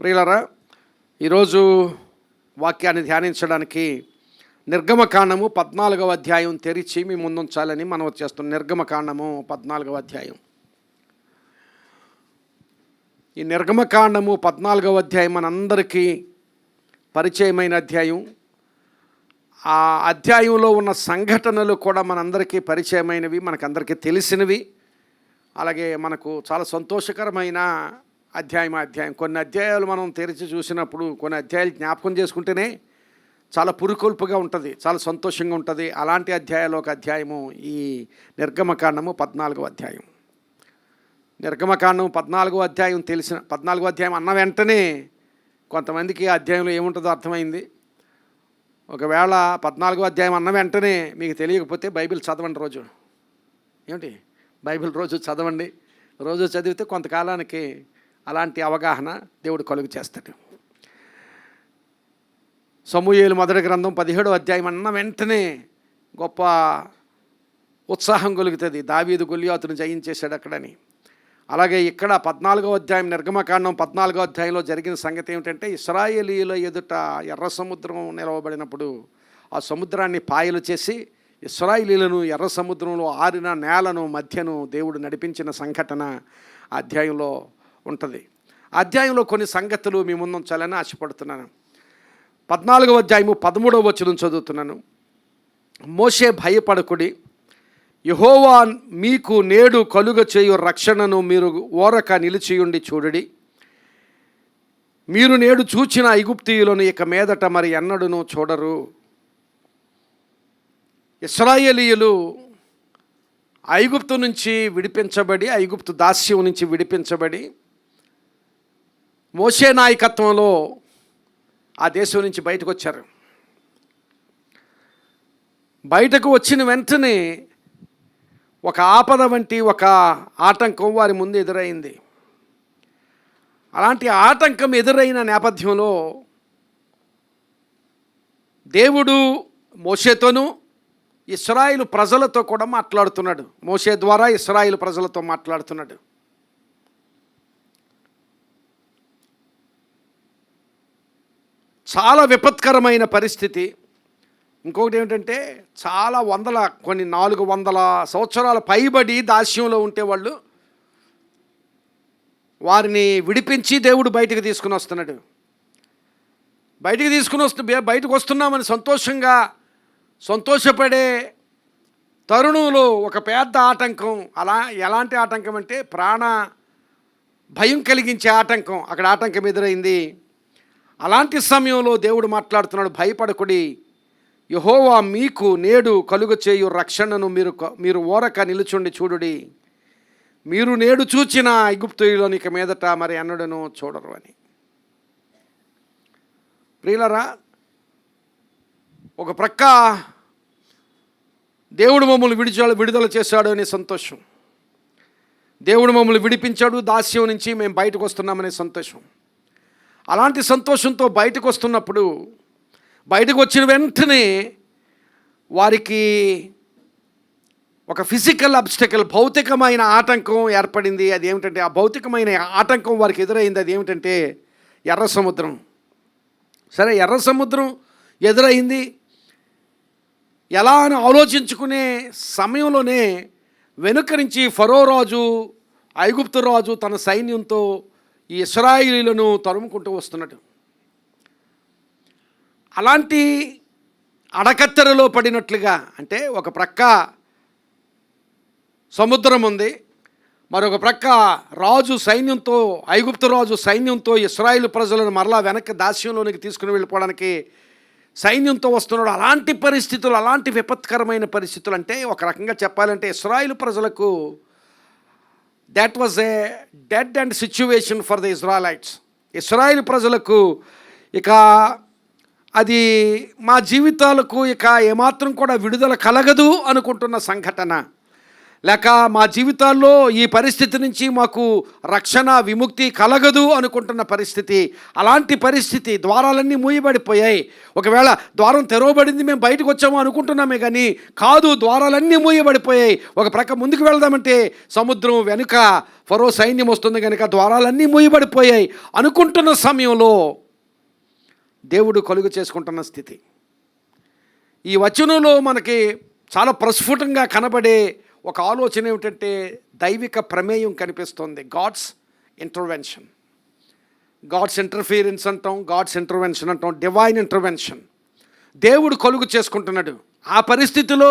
ప్రియులారా, ఈరోజు వాక్యాన్ని ధ్యానించడానికి నిర్గమకాండము 14వ అధ్యాయం తెరిచి మీ ముందుంచాలని మనం చేస్తున్నాం. నిర్గమకాండము 14వ అధ్యాయం. ఈ నిర్గమకాండము 14వ అధ్యాయం మనందరికీ పరిచయమైన అధ్యాయం. ఆ అధ్యాయంలో ఉన్న సంఘటనలు కూడా మనందరికీ పరిచయమైనవి, మనకందరికీ తెలిసినవి. అలాగే మనకు చాలా సంతోషకరమైన అధ్యాయం. కొన్ని అధ్యాయాలు మనం తెరిచి చూసినప్పుడు కొన్ని అధ్యాయాలు జ్ఞాపకం చేసుకుంటేనే చాలా పురుకొల్పుగా ఉంటుంది, చాలా సంతోషంగా ఉంటుంది. అలాంటి అధ్యాయాలు ఒక అధ్యాయము ఈ నిర్గమకాండము 14వ అధ్యాయం. నిర్గమకాండం 14వ అధ్యాయం 14వ అధ్యాయం అన్న వెంటనే కొంతమందికి ఆ అధ్యాయంలో ఏముంటుందో అర్థమైంది. ఒకవేళ 14వ అధ్యాయం అన్న వెంటనే మీకు తెలియకపోతే బైబిల్ చదవండి. రోజు ఏమిటి బైబిల్ రోజు చదవండి. రోజు చదివితే కొంతకాలానికి అలాంటి అవగాహన దేవుడు కలుగు చేస్తాడు. సమూయేలు మొదటి గ్రంథం 17వ అధ్యాయం అన్న వెంటనే గొప్ప ఉత్సాహం కలుగుతుంది. దావీదు గొల్యాతును జయించేశాడు అక్కడని. అలాగే ఇక్కడ 14వ అధ్యాయం నిర్గమకాండం 14వ అధ్యాయంలో జరిగిన సంగతి ఏమిటంటే, ఇశ్రాయేలీయుల ఎదుట ఎర్ర సముద్రం నిలవబడినప్పుడు ఆ సముద్రాన్ని పాయలు చేసి ఇశ్రాయేలీయులను ఎర్ర సముద్రంలో ఆరిన నేలను మధ్యను దేవుడు నడిపించిన సంఘటన అధ్యాయంలో ఉంటుంది. అధ్యాయంలో కొన్ని సంగతులు మీ ముందుంచాలని ఆశపడుతున్నాను. 14వ అధ్యాయము 13వ వచనం చదువుతున్నాను. మోషే భయపడకుడి, యెహోవా మీకు నేడు కలుగ చేయు రక్షణను మీరు ఓరక నిలిచియుండి చూడుడి. మీరు నేడు చూచిన ఐగుప్తీయులను ఇక మీదట మరి ఎన్నడూను చూడరు. ఇశ్రాయేలీయులు ఐగుప్తు నుంచి విడిపించబడి, ఐగుప్తు దాస్యం నుంచి విడిపించబడి మోషే నాయకత్వంలో ఆ దేశం నుంచి బయటకు వచ్చారు. బయటకు వచ్చిన వెంటనే ఒక ఆపద వంటి ఒక ఆటంకం వారి ముందు ఎదురైంది. అలాంటి ఆటంకం ఎదురైన నేపథ్యంలో దేవుడు మోషేతోనూ ఇశ్రాయేలు ప్రజలతో కూడా మాట్లాడుతున్నాడు. మోషే ద్వారా ఇశ్రాయేలు ప్రజలతో మాట్లాడుతున్నాడు. చాలా విపత్కరమైన పరిస్థితి. ఇంకొకటి ఏమిటంటే, చాలా కొన్ని 400 సంవత్సరాల పైబడి దాస్యంలో ఉంటే వాళ్ళు వారిని విడిపించి దేవుడు బయటికి తీసుకుని వస్తున్నాడు. బయటకు వస్తున్నామని సంతోషపడే తరుణంలో ఒక పెద్ద ఆటంకం. ఎలాంటి ఆటంకం అంటే ప్రాణ భయం కలిగించే ఆటంకం. అక్కడ ఆటంకం ఎదురైంది. అలాంటి సమయంలో దేవుడు మాట్లాడుతున్నాడు, భయపడకుడి, యెహోవా మీకు నేడు కలుగ చేయు రక్షణను మీరు ఓరక నిలుచుండి చూడుడి. మీరు నేడు చూచిన ఐగుప్తీయులను ఇక మీదట మరి ఎన్నడూను చూడరు అని. ప్రియులారా, ఒక ప్రక్క దేవుడు మమ్మల్ని విడుదల చేశాడు అనే సంతోషం, దేవుడు మమ్మల్ని విడిపించాడు, దాస్యం నుంచి మేము బయటకు వస్తున్నామనే సంతోషం. అలాంటి సంతోషంతో బయటకు వస్తున్నప్పుడు, బయటకు వచ్చిన వెంటనే వారికి ఒక ఫిజికల్ అబ్స్టకల్, భౌతికమైన ఆటంకం ఏర్పడింది. అదేమిటంటే, ఆ భౌతికమైన ఆటంకం వారికి ఎదురైంది. అదేమిటంటే ఎర్ర సముద్రం. సరే, ఎర్ర సముద్రం ఎదురైంది. ఎలా అని ఆలోచించుకునే సమయంలోనే వెనుక నుంచి ఫరో రాజు, ఐగుప్తు రాజు తన సైన్యంతో ఈ ఇశ్రాయేలీయులను తరుముకుంటూ వస్తున్నాడు. అలాంటి అడకత్తెరలో పడినట్లుగా, అంటే ఒక ప్రక్క సముద్రం ఉంది, మరొక ప్రక్క ఐగుప్తు రాజు సైన్యంతో ఇశ్రాయేలు ప్రజలను మరలా వెనక్కి దాస్యంలోనికి తీసుకుని వెళ్ళిపోవడానికి సైన్యంతో వస్తున్నాడు. అలాంటి పరిస్థితులు, అలాంటి విపత్కరమైన పరిస్థితులు, అంటే ఒక రకంగా చెప్పాలంటే ఇశ్రాయేలు ప్రజలకు that was a dead end situation for the Israelites. ఇశ్రాయేలు ప్రజలకు ఇక అది మా జీవితాలకు ఇక ఏమాత్రం కూడా విడుదల కలగదు అనుకుంటున్న సంఘటన. లేక మా జీవితాల్లో ఈ పరిస్థితి నుంచి మాకు రక్షణ విముక్తి కలగదు అనుకుంటున్న పరిస్థితి, అలాంటి పరిస్థితి, ద్వారాలన్నీ మూయబడిపోయాయి. ఒకవేళ ద్వారం తెరవబడింది, మేము బయటకు వచ్చాము అనుకుంటున్నామే కానీ కాదు, ద్వారాలన్నీ మూయబడిపోయాయి. ఒక ప్రక్క ముందుకు వెళ్దామంటే సముద్రం వెనుక ఫరో సైన్యం వస్తుంది కనుక ద్వారాలన్నీ మూయబడిపోయాయి అనుకుంటున్న సమయంలో దేవుడు కలుగు చేసుకుంటున్న స్థితి. ఈ వచనంలో మనకి చాలా ప్రస్ఫుటంగా కనబడే ఒక ఆలోచన ఏమిటంటే దైవిక ప్రమేయం కనిపిస్తుంది. గాడ్స్ ఇంటర్వెన్షన్, గాడ్స్ ఇంటర్ఫీరెన్స్ అంటాం, గాడ్స్ ఇంటర్వెన్షన్ అంటాం, డివైన్ ఇంటర్వెన్షన్. దేవుడు కలుగు చేసుకుంటున్నాడు ఆ పరిస్థితిలో,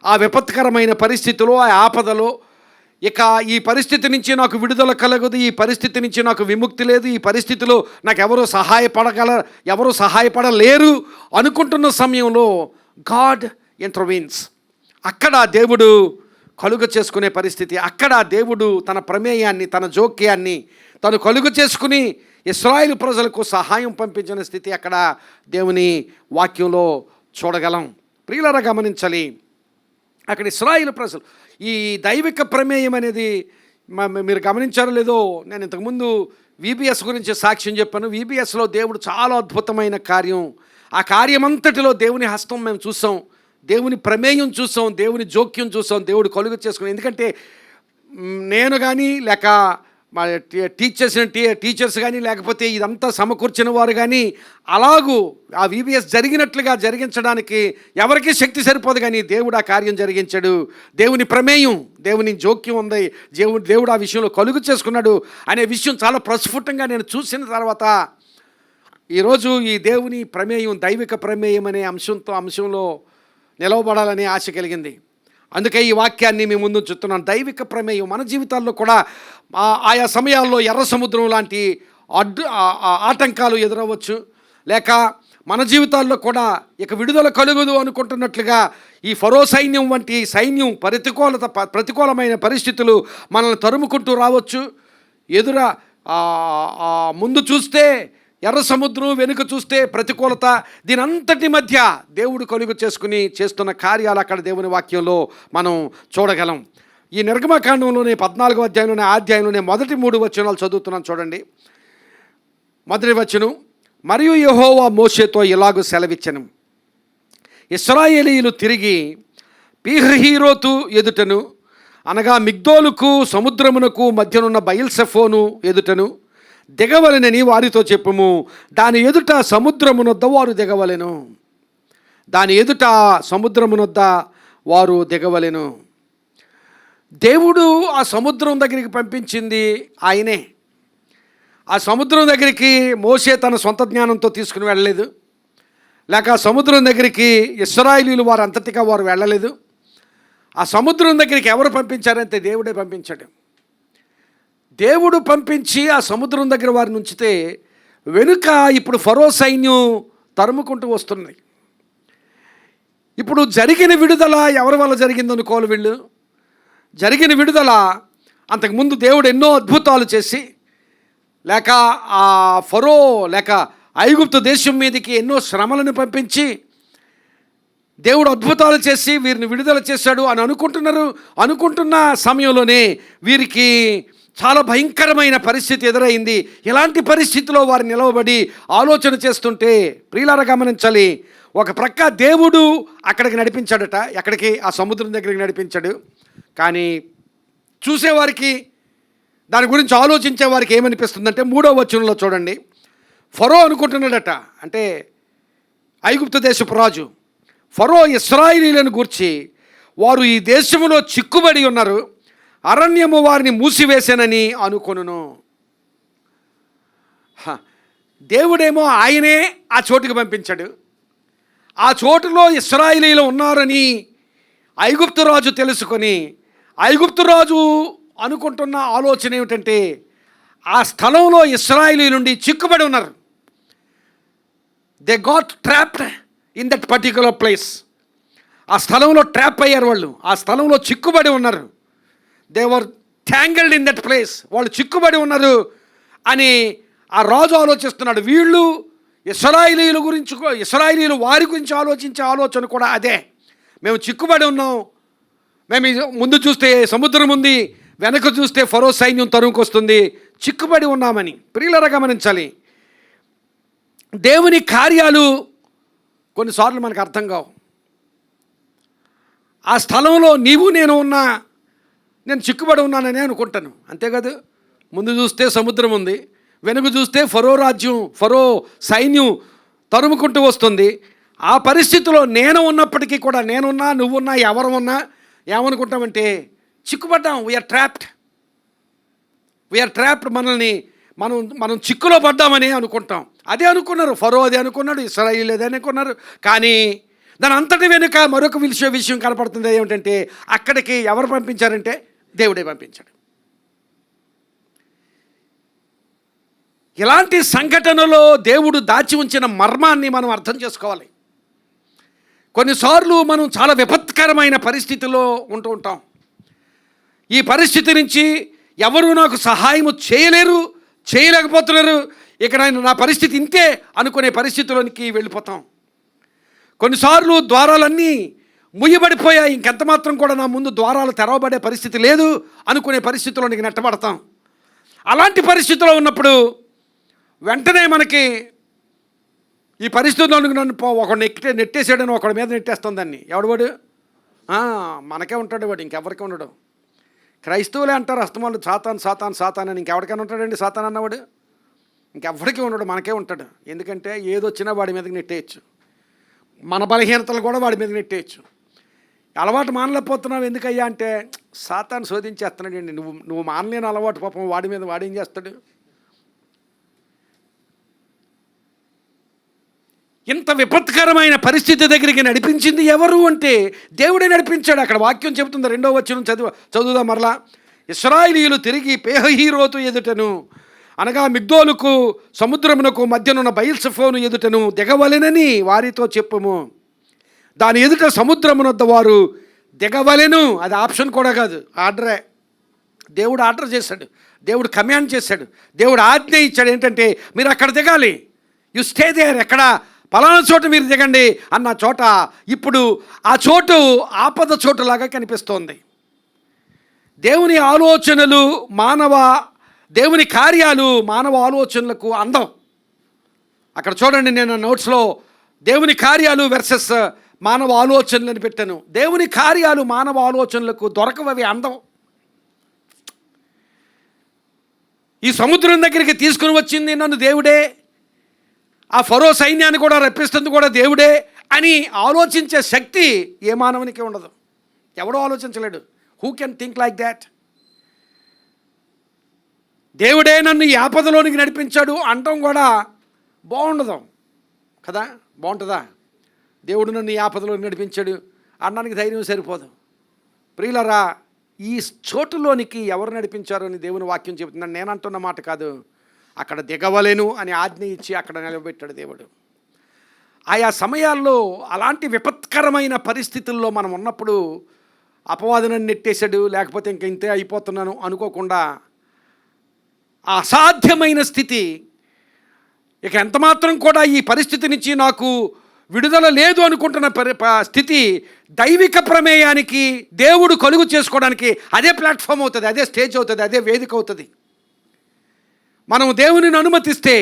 ఆ విపత్కరమైన పరిస్థితిలో, ఆ ఆపదలో. ఇక ఈ పరిస్థితి నుంచి నాకు విడుదల కలగదు, ఈ పరిస్థితి నుంచి నాకు విముక్తి లేదు, ఈ పరిస్థితిలో నాకు ఎవరు సహాయపడలేరు అనుకుంటున్న సమయంలో గాడ్ ఇంటర్వీన్స్. అక్కడ దేవుడు కలుగ చేసుకునే పరిస్థితి, అక్కడ దేవుడు తన ప్రమేయాన్ని, తన జోక్యాన్ని తను కలుగ చేసుకుని ఇశ్రాయేలు ప్రజలకు సహాయం పంపించిన స్థితి అక్కడ దేవుని వాక్యంలో చూడగలం. ప్రియులారా గమనించాలి, అక్కడ ఇశ్రాయేలు ప్రజలు ఈ దైవిక ప్రమేయం అనేది మీరు గమనించారో లేదో, నేను ఇంతకుముందు VBS గురించి సాక్ష్యం చెప్పాను. VBSలో దేవుడు చాలా అద్భుతమైన కార్యం, ఆ కార్యమంతటిలో దేవుని హస్తం మేము చూసాం, దేవుని ప్రమేయం చూసాం, దేవుని జోక్యం చూసాం, దేవుడు కలుగు చేసుకున్నాం. ఎందుకంటే నేను కానీ లేక మా టీచర్స్ కానీ లేకపోతే ఇదంతా సమకూర్చిన వారు కానీ అలాగూ ఆ VBS జరిగినట్లుగా జరిగించడానికి ఎవరికీ శక్తి సరిపోదు, కానీ దేవుడు ఆ కార్యం జరిగించాడు. దేవుని ప్రమేయం, దేవుని జోక్యం ఉంది, దేవుడు ఆ విషయంలో కలుగు చేసుకున్నాడు అనే విషయం చాలా ప్రస్ఫుటంగా నేను చూసిన తర్వాత ఈరోజు ఈ దేవుని ప్రమేయం, దైవిక ప్రమేయం అనే అంశంలో నిలవబడాలనే ఆశ కలిగింది. అందుకే ఈ వాక్యాన్ని మీ ముందు చెప్తున్నాను. దైవిక ప్రమేయం మన జీవితాల్లో కూడా ఆయా సమయాల్లో ఎర్ర సముద్రం లాంటి ఆటంకాలు ఎదురవ్వచ్చు, లేక మన జీవితాల్లో కూడా ఇక విడుదల కలుగదు అనుకుంటున్నట్లుగా ఈ ఫరో సైన్యం వంటి సైన్యం ప్రతికూలమైన పరిస్థితులు మనల్ని తరుముకుంటూ రావచ్చు. ముందు చూస్తే ఎర్ర సముద్రం, వెనుక చూస్తే ప్రతికూలత, దీనంతటి మధ్య దేవుడు కలుగు చేసుకుని చేస్తున్న కార్యాలు అక్కడ దేవుని వాక్యంలో మనం చూడగలం. ఈ నిర్గమకాండంలోనే 14వ అధ్యాయంలోనే మొదటి 3 వచనాలు చదువుతున్నాను చూడండి. మొదటి వచనం, మరియు యెహోవా మోషేతో ఇలాగూ సెలవిచ్చెను, ఇశ్రాయేలీయులు తిరిగి పీహహీరోతు ఎదుటను, అనగా మిగ్దోలుకు సముద్రమునకు మధ్యనున్న బయల్సెఫోను ఎదుటను దిగవలెనని వారితో చెప్పుము. దాని ఎదుట సముద్రమునొద్ద వారు దిగవలెను, దాని ఎదుట సముద్రమునొద్ద వారు దిగవలెను. దేవుడు ఆ సముద్రం దగ్గరికి పంపించింది ఆయనే. ఆ సముద్రం దగ్గరికి మోషే తన సొంత జ్ఞానంతో తీసుకుని వెళ్ళలేదు, లేక సముద్రం దగ్గరికి ఇశ్రాయేలీయులు వారు అంతటిగా వారు వెళ్ళలేదు. ఆ సముద్రం దగ్గరికి ఎవరు పంపించారంటే దేవుడే పంపించాడు. దేవుడు పంపించి ఆ సముద్రం దగ్గర వారిని ఉంచితే వెనుక ఇప్పుడు ఫరో సైన్యం తరుముకుంటూ వస్తున్నాయి. ఇప్పుడు జరిగిన విడుదల ఎవరి వల్ల జరిగిందనుకోవాలి వీళ్ళు. జరిగిన విడుదల అంతకుముందు దేవుడు ఎన్నో అద్భుతాలు చేసి, లేక ఆ ఫరో లేక ఐగుప్తు దేశం మీదకి ఎన్నో శ్రమలను పంపించి దేవుడు అద్భుతాలు చేసి వీరిని విడుదల చేశాడు అని అనుకుంటున్న సమయంలోనే వీరికి చాలా భయంకరమైన పరిస్థితి ఎదురైంది. ఇలాంటి పరిస్థితిలో వారు నిలవబడి ఆలోచన చేస్తుంటే ప్రియులారా గమనించాలి, ఒక ప్రక్క దేవుడు అక్కడికి నడిపించాడట, ఎక్కడికి? ఆ సముద్రం దగ్గరికి నడిపించాడు. కానీ చూసేవారికి, దాని గురించి ఆలోచించే వారికి ఏమనిపిస్తుందంటే 3వ వచనంలో చూడండి, ఫరో అనుకుంటున్నాడట, అంటే ఐగుప్తు దేశపు రాజు ఫరో ఇశ్రాయేలీయులను గూర్చి, వారు ఈ దేశంలో చిక్కుబడి ఉన్నారు, అరణ్యము వారిని మూసివేశానని అనుకొనును. దేవుడేమో ఆయనే ఆ చోటుకి పంపించాడు. ఆ చోటులో ఇశ్రాయేలీయులు ఉన్నారని ఐగుప్తు రాజు తెలుసుకొని, ఐగుప్తు రాజు అనుకుంటున్న ఆలోచన ఏమిటంటే ఆ స్థలంలో ఇశ్రాయేలీయుల నుండి చిక్కుబడి ఉన్నారు. They got trapped in that particular place. ఆ స్థలంలో ట్రాప్ అయ్యారు వాళ్ళు, ఆ స్థలంలో చిక్కుబడి ఉన్నారు. They were tangled in that place. వాళ్ళు చిక్కుబడి ఉన్నారు అని ఆ రాజు ఆలోచిస్తున్నాడు. వీళ్ళు ఇశ్రాయేలీయులు వారి గురించి ఆలోచించే ఆలోచన కూడా అదే. మేము చిక్కుబడి ఉన్నాం, మేము ముందు చూస్తే సముద్రం ఉంది, వెనక చూస్తే ఫరో సైన్యం తరుముకొస్తుంది, చిక్కుబడి ఉన్నామని. ప్రియులారా గమనించాలి, దేవుని కార్యాలు కొన్నిసార్లు మనకు అర్థం కావు. ఆ స్థలంలో నీవు నేను ఉన్నా నేను చిక్కుబడి ఉన్నానని అనుకుంటాను, అంతేకాదు. ముందు చూస్తే సముద్రం ఉంది, వెనుక చూస్తే ఫరో రాజ్యం, ఫరో సైన్యం తరుముకుంటూ వస్తుంది. ఆ పరిస్థితిలో నేను ఉన్నప్పటికీ కూడా, నేనున్నా నువ్వున్నా ఎవరు ఉన్నా ఏమనుకుంటామంటే చిక్కుపడ్డాం, వీఆర్ ట్రాప్డ్, మనం చిక్కులో పడ్డామని అనుకుంటాం. అదే అనుకున్నారు ఫరో, అదే అనుకున్నాడు, ఇశ్రాయేలు అదే అనుకున్నారు. కానీ దాని అంతటి వెనుక మరొక విషయం కనపడుతుంది. ఏమిటంటే అక్కడికి ఎవరు పంపించారంటే దేవుడే పంపించాడు. ఇలాంటి సంఘటనలో దేవుడు దాచి ఉంచిన మర్మాన్ని మనం అర్థం చేసుకోవాలి. కొన్నిసార్లు మనం చాలా విపత్కరమైన పరిస్థితిలో ఉంటూ ఉంటాం. ఈ పరిస్థితి నుంచి ఎవరు నాకు సహాయము చేయలేకపోతున్నారు, ఇక నా పరిస్థితి ఇంతే అనుకునే పరిస్థితిలోనికి వెళ్ళిపోతాం. కొన్నిసార్లు ద్వారాలన్నీ ముయ్యబడిపోయాయి, ఇంకెంత మాత్రం కూడా నా ముందు ద్వారాలు తెరవబడే పరిస్థితి లేదు అనుకునే పరిస్థితిలోనికి నెట్టబడతాం. అలాంటి పరిస్థితిలో ఉన్నప్పుడు వెంటనే మనకి ఈ పరిస్థితుల్లో నన్ను ఒకడు నెట్టేసాడని ఒకడి మీద నెట్టేస్తాం దాన్ని. ఎవడు మనకే ఉంటాడు వాడు, ఇంకెవరికి ఉండడు. క్రైస్తవులే అంటారు అస్తమాలు సాతాన్ అని. ఇంకెవరికైనా ఉంటాడండి సాతాన్ అన్నవాడు? ఇంకెవరికి ఉండడు, మనకే ఉంటాడు. ఎందుకంటే ఏదొచ్చినా వాడి మీదకి నెట్టేయచ్చు, మన బలహీనతలు కూడా వాడి మీద నెట్టేయచ్చు. అలవాటు మానలేకపోతున్నావు ఎందుకయ్యా అంటే సాతాను శోధించేస్తున్నాడండి. నువ్వు మానలేని అలవాటు పాపం వాడి మీద వాడేం చేస్తాడు? ఇంత విపత్కరమైన పరిస్థితి దగ్గరికి నడిపించింది ఎవరు అంటే దేవుడే నడిపించాడు. అక్కడ వాక్యం చెబుతుంది, 2వ వచనం చదువుదాం మరలా. ఇశ్రాయేలీయులు తిరిగి పేహహీరోతు ఎదుటను, అనగా మిగ్దోలుకు సముద్రమునకు మధ్యనున్న బయల్సెఫోను ఎదుటను దిగవలెనని వారితో చెప్పుము. దాని ఎదుట సముద్రమునొద్ద వారు దిగవలెను. అది ఆప్షన్ కూడా కాదు, ఆర్డరే. దేవుడు ఆర్డర్ చేశాడు, దేవుడు కమాండ్ చేశాడు, దేవుడు ఆజ్ఞ ఇచ్చాడు. ఏంటంటే మీరు అక్కడ దిగాలి, యు స్టే దేర్. ఎక్కడ పలానా చోట మీరు దిగండి అన్న చోట ఇప్పుడు ఆ చోటు ఆపద చోటులాగా కనిపిస్తోంది. దేవుని ఆలోచనలు దేవుని కార్యాలు మానవ ఆలోచనలకు అందం. అక్కడ చూడండి, నేను నోట్స్లో దేవుని కార్యాలు వర్సెస్ మానవ ఆలోచనలను పెట్టాను. దేవుని కార్యాలు మానవ ఆలోచనలకు దొరకవవి అందం. ఈ సముద్రం దగ్గరికి తీసుకుని వచ్చింది నన్ను దేవుడే, ఆ ఫరో సైన్యాన్ని కూడా రప్పిస్తుంది కూడా దేవుడే అని ఆలోచించే శక్తి ఏ మానవునికి ఉండదు. ఎవడో ఆలోచించలేడు. Who can think like that? దేవుడే నన్ను ఈ ఆపదలోనికి నడిపించాడు అంటాం కూడా బాగుండదు కదా. బాగుంటుందా? దేవుడు నన్ను ఈ ఆపదలోనికి నడిపించాడు అనడానికి ధైర్యం సరిపోదు. ప్రియులరా, ఈ చోటులోనికి ఎవరు నడిపించారు అని దేవుని వాక్యం చెబుతున్నాను. నేను అంటున్న మాట కాదు. అక్కడ దిగవలేను అని ఆజ్ఞ ఇచ్చి అక్కడ నిలబెట్టాడు దేవుడు. ఆయా సమయాల్లో అలాంటి విపత్కరమైన పరిస్థితుల్లో మనం ఉన్నప్పుడు అపవాదనని నెట్టేశాడు, లేకపోతే ఇంక ఇంతే అయిపోతున్నాను అనుకోకుండా ఆ అసాధ్యమైన స్థితి, ఇక ఎంతమాత్రం కూడా ఈ పరిస్థితి నుంచి నాకు విడుదల లేదు అనుకుంటున్న స్థితి దైవిక ప్రమేయానికి దేవుడు కలుగు చేసుకోవడానికి అదే ప్లాట్ఫామ్ అవుతుంది, అదే స్టేజ్ అవుతుంది, అదే వేదిక అవుతుంది. మనం దేవునిని అనుమతిస్తే,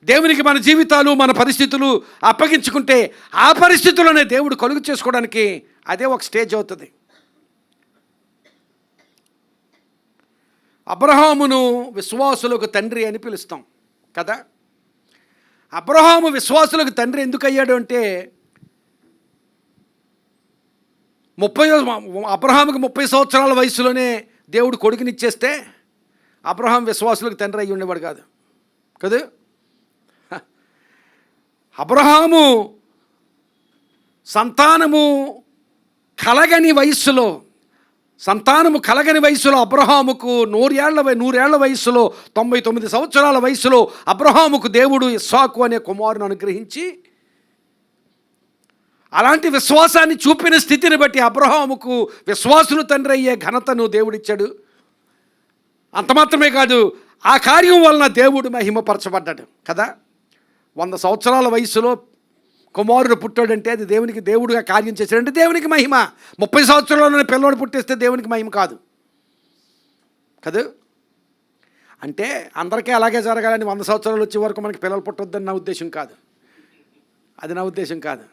దేవునికి మన జీవితాలు మన పరిస్థితులు అప్పగించుకుంటే ఆ పరిస్థితుల్లోనే దేవుడు కలుగు చేసుకోవడానికి అదే ఒక స్టేజ్ అవుతుంది. అబ్రహామును విశ్వాసులకు తండ్రి అని పిలుస్తాం కదా. అబ్రహాము విశ్వాసులకు తండ్రి ఎందుకు అయ్యాడు అంటే అబ్రహాముకి 30 సంవత్సరాల వయసులోనే దేవుడు కొడుకునిచ్చేస్తే అబ్రహాం విశ్వాసులకు తండ్రి అయ్యి ఉండేవాడు కాదు కదా. అబ్రహాము సంతానము కలగని వయస్సులో అబ్రహాముకు 100 ఏళ్ల వయసులో 99 సంవత్సరాల వయసులో అబ్రహాముకు దేవుడు ఇస్సాకు అనే కుమారుని అనుగ్రహించి అలాంటి విశ్వాసాన్ని చూపిన స్థితిని బట్టి అబ్రహాముకు విశ్వాసులు తండ్రి అయ్యే ఘనతను దేవుడిచ్చాడు. అంత మాత్రమే కాదు, ఆ కార్యం వలన దేవుడు మహిమపరచబడ్డాడు కదా. 100 సంవత్సరాల వయసులో కుమారుడు పుట్టాడంటే అది దేవునికి, దేవుడుగా కార్యం చేశాడంటే దేవునికి మహిమ. 30 సంవత్సరాల్లోనే పిల్లోడు పుట్టేస్తే దేవునికి మహిమ కాదు కదా. అంటే అందరికీ అలాగే జరగాలని 100 సంవత్సరాలు వచ్చే వరకు మనకి పిల్లలు పుట్టొద్దని నా ఉద్దేశం కాదు, అది నా ఉద్దేశం కాదు.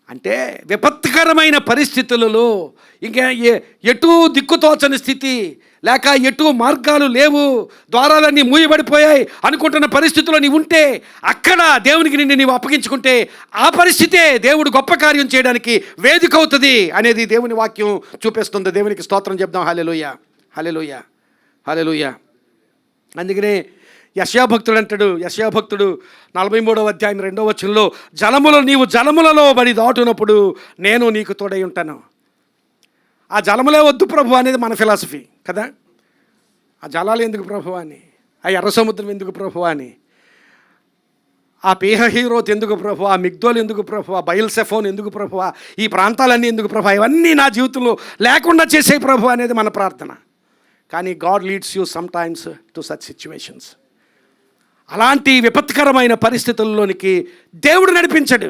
అంటే విపత్కరమైన పరిస్థితులలో ఇంకా ఎటు దిక్కుతోచని స్థితి, లేక ఎటు మార్గాలు లేవు, ద్వారాలన్నీ మూయబడిపోయాయి అనుకుంటున్న పరిస్థితుల్లో నీవు ఉంటే, అక్కడ దేవునికి నిన్ను నీవు అప్పగించుకుంటే ఆ పరిస్థితే దేవుడు గొప్ప కార్యం చేయడానికి వేదిక అవుతుంది అనేది దేవుని వాక్యం చూపిస్తుంది. దేవునికి స్తోత్రం చెప్దాం. హల్లెలూయా, హల్లెలూయా, హల్లెలూయా. అందుకనే యెషయా భక్తుడు అంటాడు, యెషయా భక్తుడు 43వ అధ్యాయం 2వ వచనంలో, నీవు జలములలో బడి దాటునప్పుడు నేను నీకు తోడై ఉంటాను. ఆ జలములే వద్దు ప్రభు అనేది మన ఫిలాసఫీ కదా. ఆ జలాలు ఎందుకు ప్రభు అని, ఆ ఎర్ర సముద్రం ఎందుకు ప్రభు అని, ఆ పీహహీరోత్ ఎందుకు ప్రభు, ఆ మిగ్దోల్ ఎందుకు ప్రభు, ఆ బయల్సెఫోన్ ఎందుకు ప్రభు, ఈ ప్రాంతాలన్నీ ఎందుకు ప్రభు, ఇవన్నీ నా జీవితంలో లేకుండా చేసే ప్రభు అనేది మన ప్రార్థన. కానీ God leads you some times to such situations. అలాంటి విపత్కరమైన పరిస్థితుల్లోనికి దేవుడు నడిపించడు.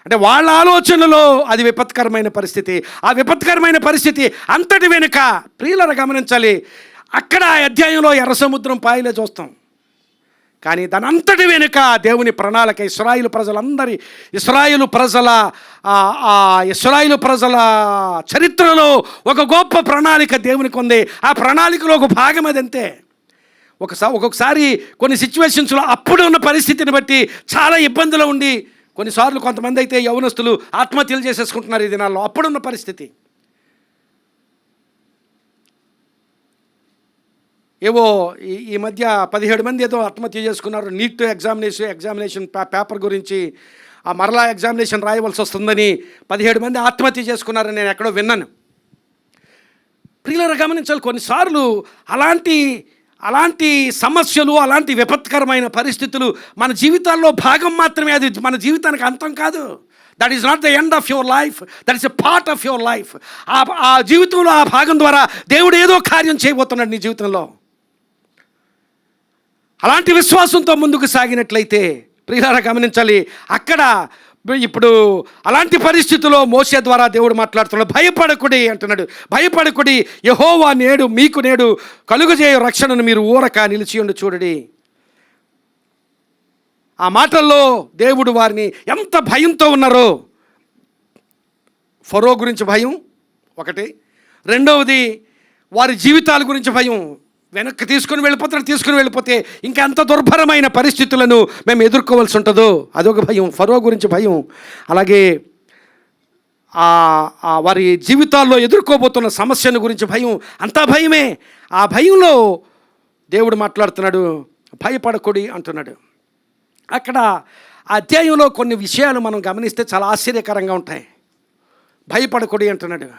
అంటే వాళ్ళ ఆలోచనలో అది విపత్కరమైన పరిస్థితి. ఆ విపత్కరమైన పరిస్థితి అంతటి వెనుక ప్రియులను గమనించాలి, అక్కడ ఆ అధ్యాయంలో ఎర్ర సముద్రం పాయలే చూస్తాం, కానీ దాని అంతటి వెనుక దేవుని ప్రణాళిక. ఇశ్రాయేలు ప్రజల చరిత్రలో ఒక గొప్ప ప్రణాళిక దేవునికి ఉంది. ఆ ప్రణాళికలో ఒక భాగం అదంతే. ఒక్కొక్కసారి కొన్ని సిచ్యువేషన్స్లో అప్పుడు ఉన్న పరిస్థితిని బట్టి చాలా ఇబ్బందులు ఉండి, కొన్నిసార్లు కొంతమంది అయితే యవనస్తులు ఆత్మహత్యలు చేసేసుకుంటున్నారు ఈ దినాల్లో. అప్పుడున్న పరిస్థితి ఏవో ఈ మధ్య 17 మంది ఏదో ఆత్మహత్య చేసుకున్నారు. నీట్ ఎగ్జామినేషన్ పేపర్ గురించి ఆ మరలా ఎగ్జామినేషన్ రాయవలసి వస్తుందని 17 మంది ఆత్మహత్య చేసుకున్నారని నేను ఎక్కడో విన్నాను. ప్రియులారా గమనించాలి, కొన్నిసార్లు అలాంటి సమస్యలు, అలాంటి విపత్కరమైన పరిస్థితులు మన జీవితాల్లో భాగం మాత్రమే. అది మన జీవితానికి అంతం కాదు. That is not the end of your life, that is a part of your life. ఆ జీవితంలో ఆ భాగం ద్వారా దేవుడు ఏదో కార్యం చేయబోతున్నాడు నీ జీవితంలో. అలాంటి విశ్వాసంతో ముందుకు సాగినట్లయితే ప్రియులారా గమనించాలి, అక్కడ ఇప్పుడు అలాంటి పరిస్థితుల్లో మోషే ద్వారా దేవుడు మాట్లాడుతున్నాడు. భయపడకుడి అంటున్నాడు, భయపడకుడి, యెహోవా మీకు నేడు కలుగజేయ రక్షణను మీరు ఊరక నిలిచి ఉండి చూడండి. ఆ మాటల్లో దేవుడు వారిని ఎంత భయంతో ఉన్నారో, ఫరో గురించి భయం ఒకటి, రెండవది వారి జీవితాల గురించి భయం. వెనక్కి తీసుకుని వెళ్ళిపోతే ఇంకా ఎంత దుర్భరమైన పరిస్థితులను మేము ఎదుర్కోవాల్సి ఉంటుందో అదొక భయం, ఫరో గురించి భయం. అలాగే వారి జీవితాల్లో ఎదుర్కోబోతున్న సమస్యను గురించి భయం, అంతా భయమే. ఆ భయంలో దేవుడు మాట్లాడుతున్నాడు, భయపడకుడి అంటున్నాడు. అక్కడ ఆ అధ్యాయంలో కొన్ని విషయాలు మనం గమనిస్తే చాలా ఆశ్చర్యకరంగా ఉంటాయి. భయపడకుడి అంటున్నాడు.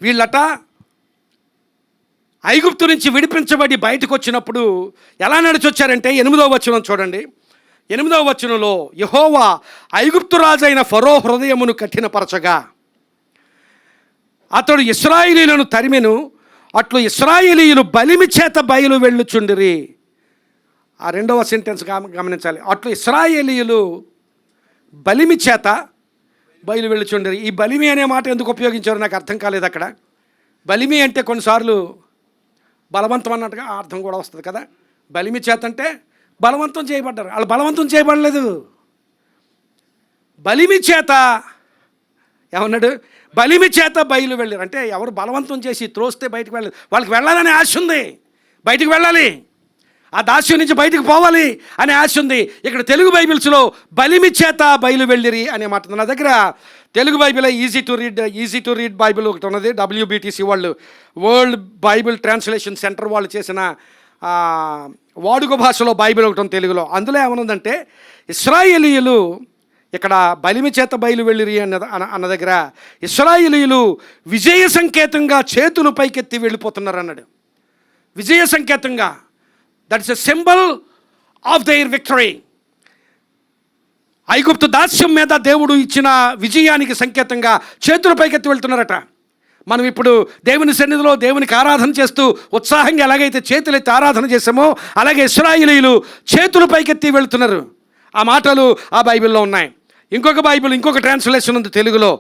వీళ్ళట ఐగుప్తు నుంచి విడిపించబడి బయటకు వచ్చినప్పుడు ఎలా నడిచొచ్చారంటే 8వ వచనం చూడండి. 8వ వచనంలో, యెహోవా ఐగుప్తు రాజైన ఫరో హృదయమును కఠినపరచగా అతడు ఇశ్రాయేలీయులను తరిమెను, అట్లు ఇశ్రాయేలీయులు బలిమి చేత బయలు వెళ్ళుచుండిరి. ఆ 2వ సెంటెన్స్ గమనించాలి. అట్లు ఇశ్రాయేలీయులు బలిమి చేత బయలు వెళ్ళుచుండిరి. ఈ బలిమి అనే మాట ఎందుకు ఉపయోగించారో నాకు అర్థం కాలేదు. అక్కడ బలిమి అంటే కొన్నిసార్లు బలవంతం అన్నట్టుగా అర్థం కూడా వస్తుంది కదా. బలిమి చేత అంటే బలవంతం చేయబడ్డారు, వాళ్ళు బలవంతం చేయబడలేదు. బలిమి చేత ఏమన్నాడు, బలిమి చేత బయలు వెళ్ళారు అంటే ఎవరు బలవంతం చేసి త్రోస్తే బయటకు వెళ్ళలేదు. వాళ్ళకి వెళ్ళాలనే ఆశ ఉంది, బయటికి వెళ్ళాలి, ఆ దాస్యం నుంచి బయటకు పోవాలి అనే ఆశ ఉంది. ఇక్కడ తెలుగు బైబిల్స్లో బలిమి చేత బయలు వెళ్ళిరి అనే మాట ఉంది. నా దగ్గర Telugu Bible easy to read Bible ఒకటి ఉన్నది. WBTC వాళ్ళు, వరల్డ్ బైబిల్ ట్రాన్స్లేషన్ సెంటర్ వాళ్ళు చేసిన వాడుక భాషలో బైబిల్ ఒకటి ఉంది తెలుగులో. అందులో ఏమనుందంటే, ఇశ్రాయేలీయులు ఇక్కడ బలిమి చేత బయలు వెళ్ళిరి అన్న దగ్గర ఇశ్రాయేలీయులు విజయ సంకేతంగా చేతులు పైకెత్తి వెళ్ళిపోతున్నారు అన్నాడు. విజయ సంకేతంగా, that's a symbol of their victory. ఐగుప్తు దాస్యం మీద దేవుడు ఇచ్చిన విజయానికి సంకేతంగా చేతుల పైకెత్తి వెళ్తున్నారట. మనం ఇప్పుడు దేవుని సన్నిధిలో దేవునికి ఆరాధన చేస్తూ ఉత్సాహంగా ఎలాగైతే చేతులెత్తి ఆరాధన చేసామో అలాగే ఇశ్రాయేలీయులు చేతుల పైకెత్తి వెళ్తున్నారు. ఆ మాటలు ఆ బైబిల్లో ఉన్నాయి. ఇంకొక బైబిల్, ఇంకొక ట్రాన్స్లేషన్ ఉంది తెలుగులో,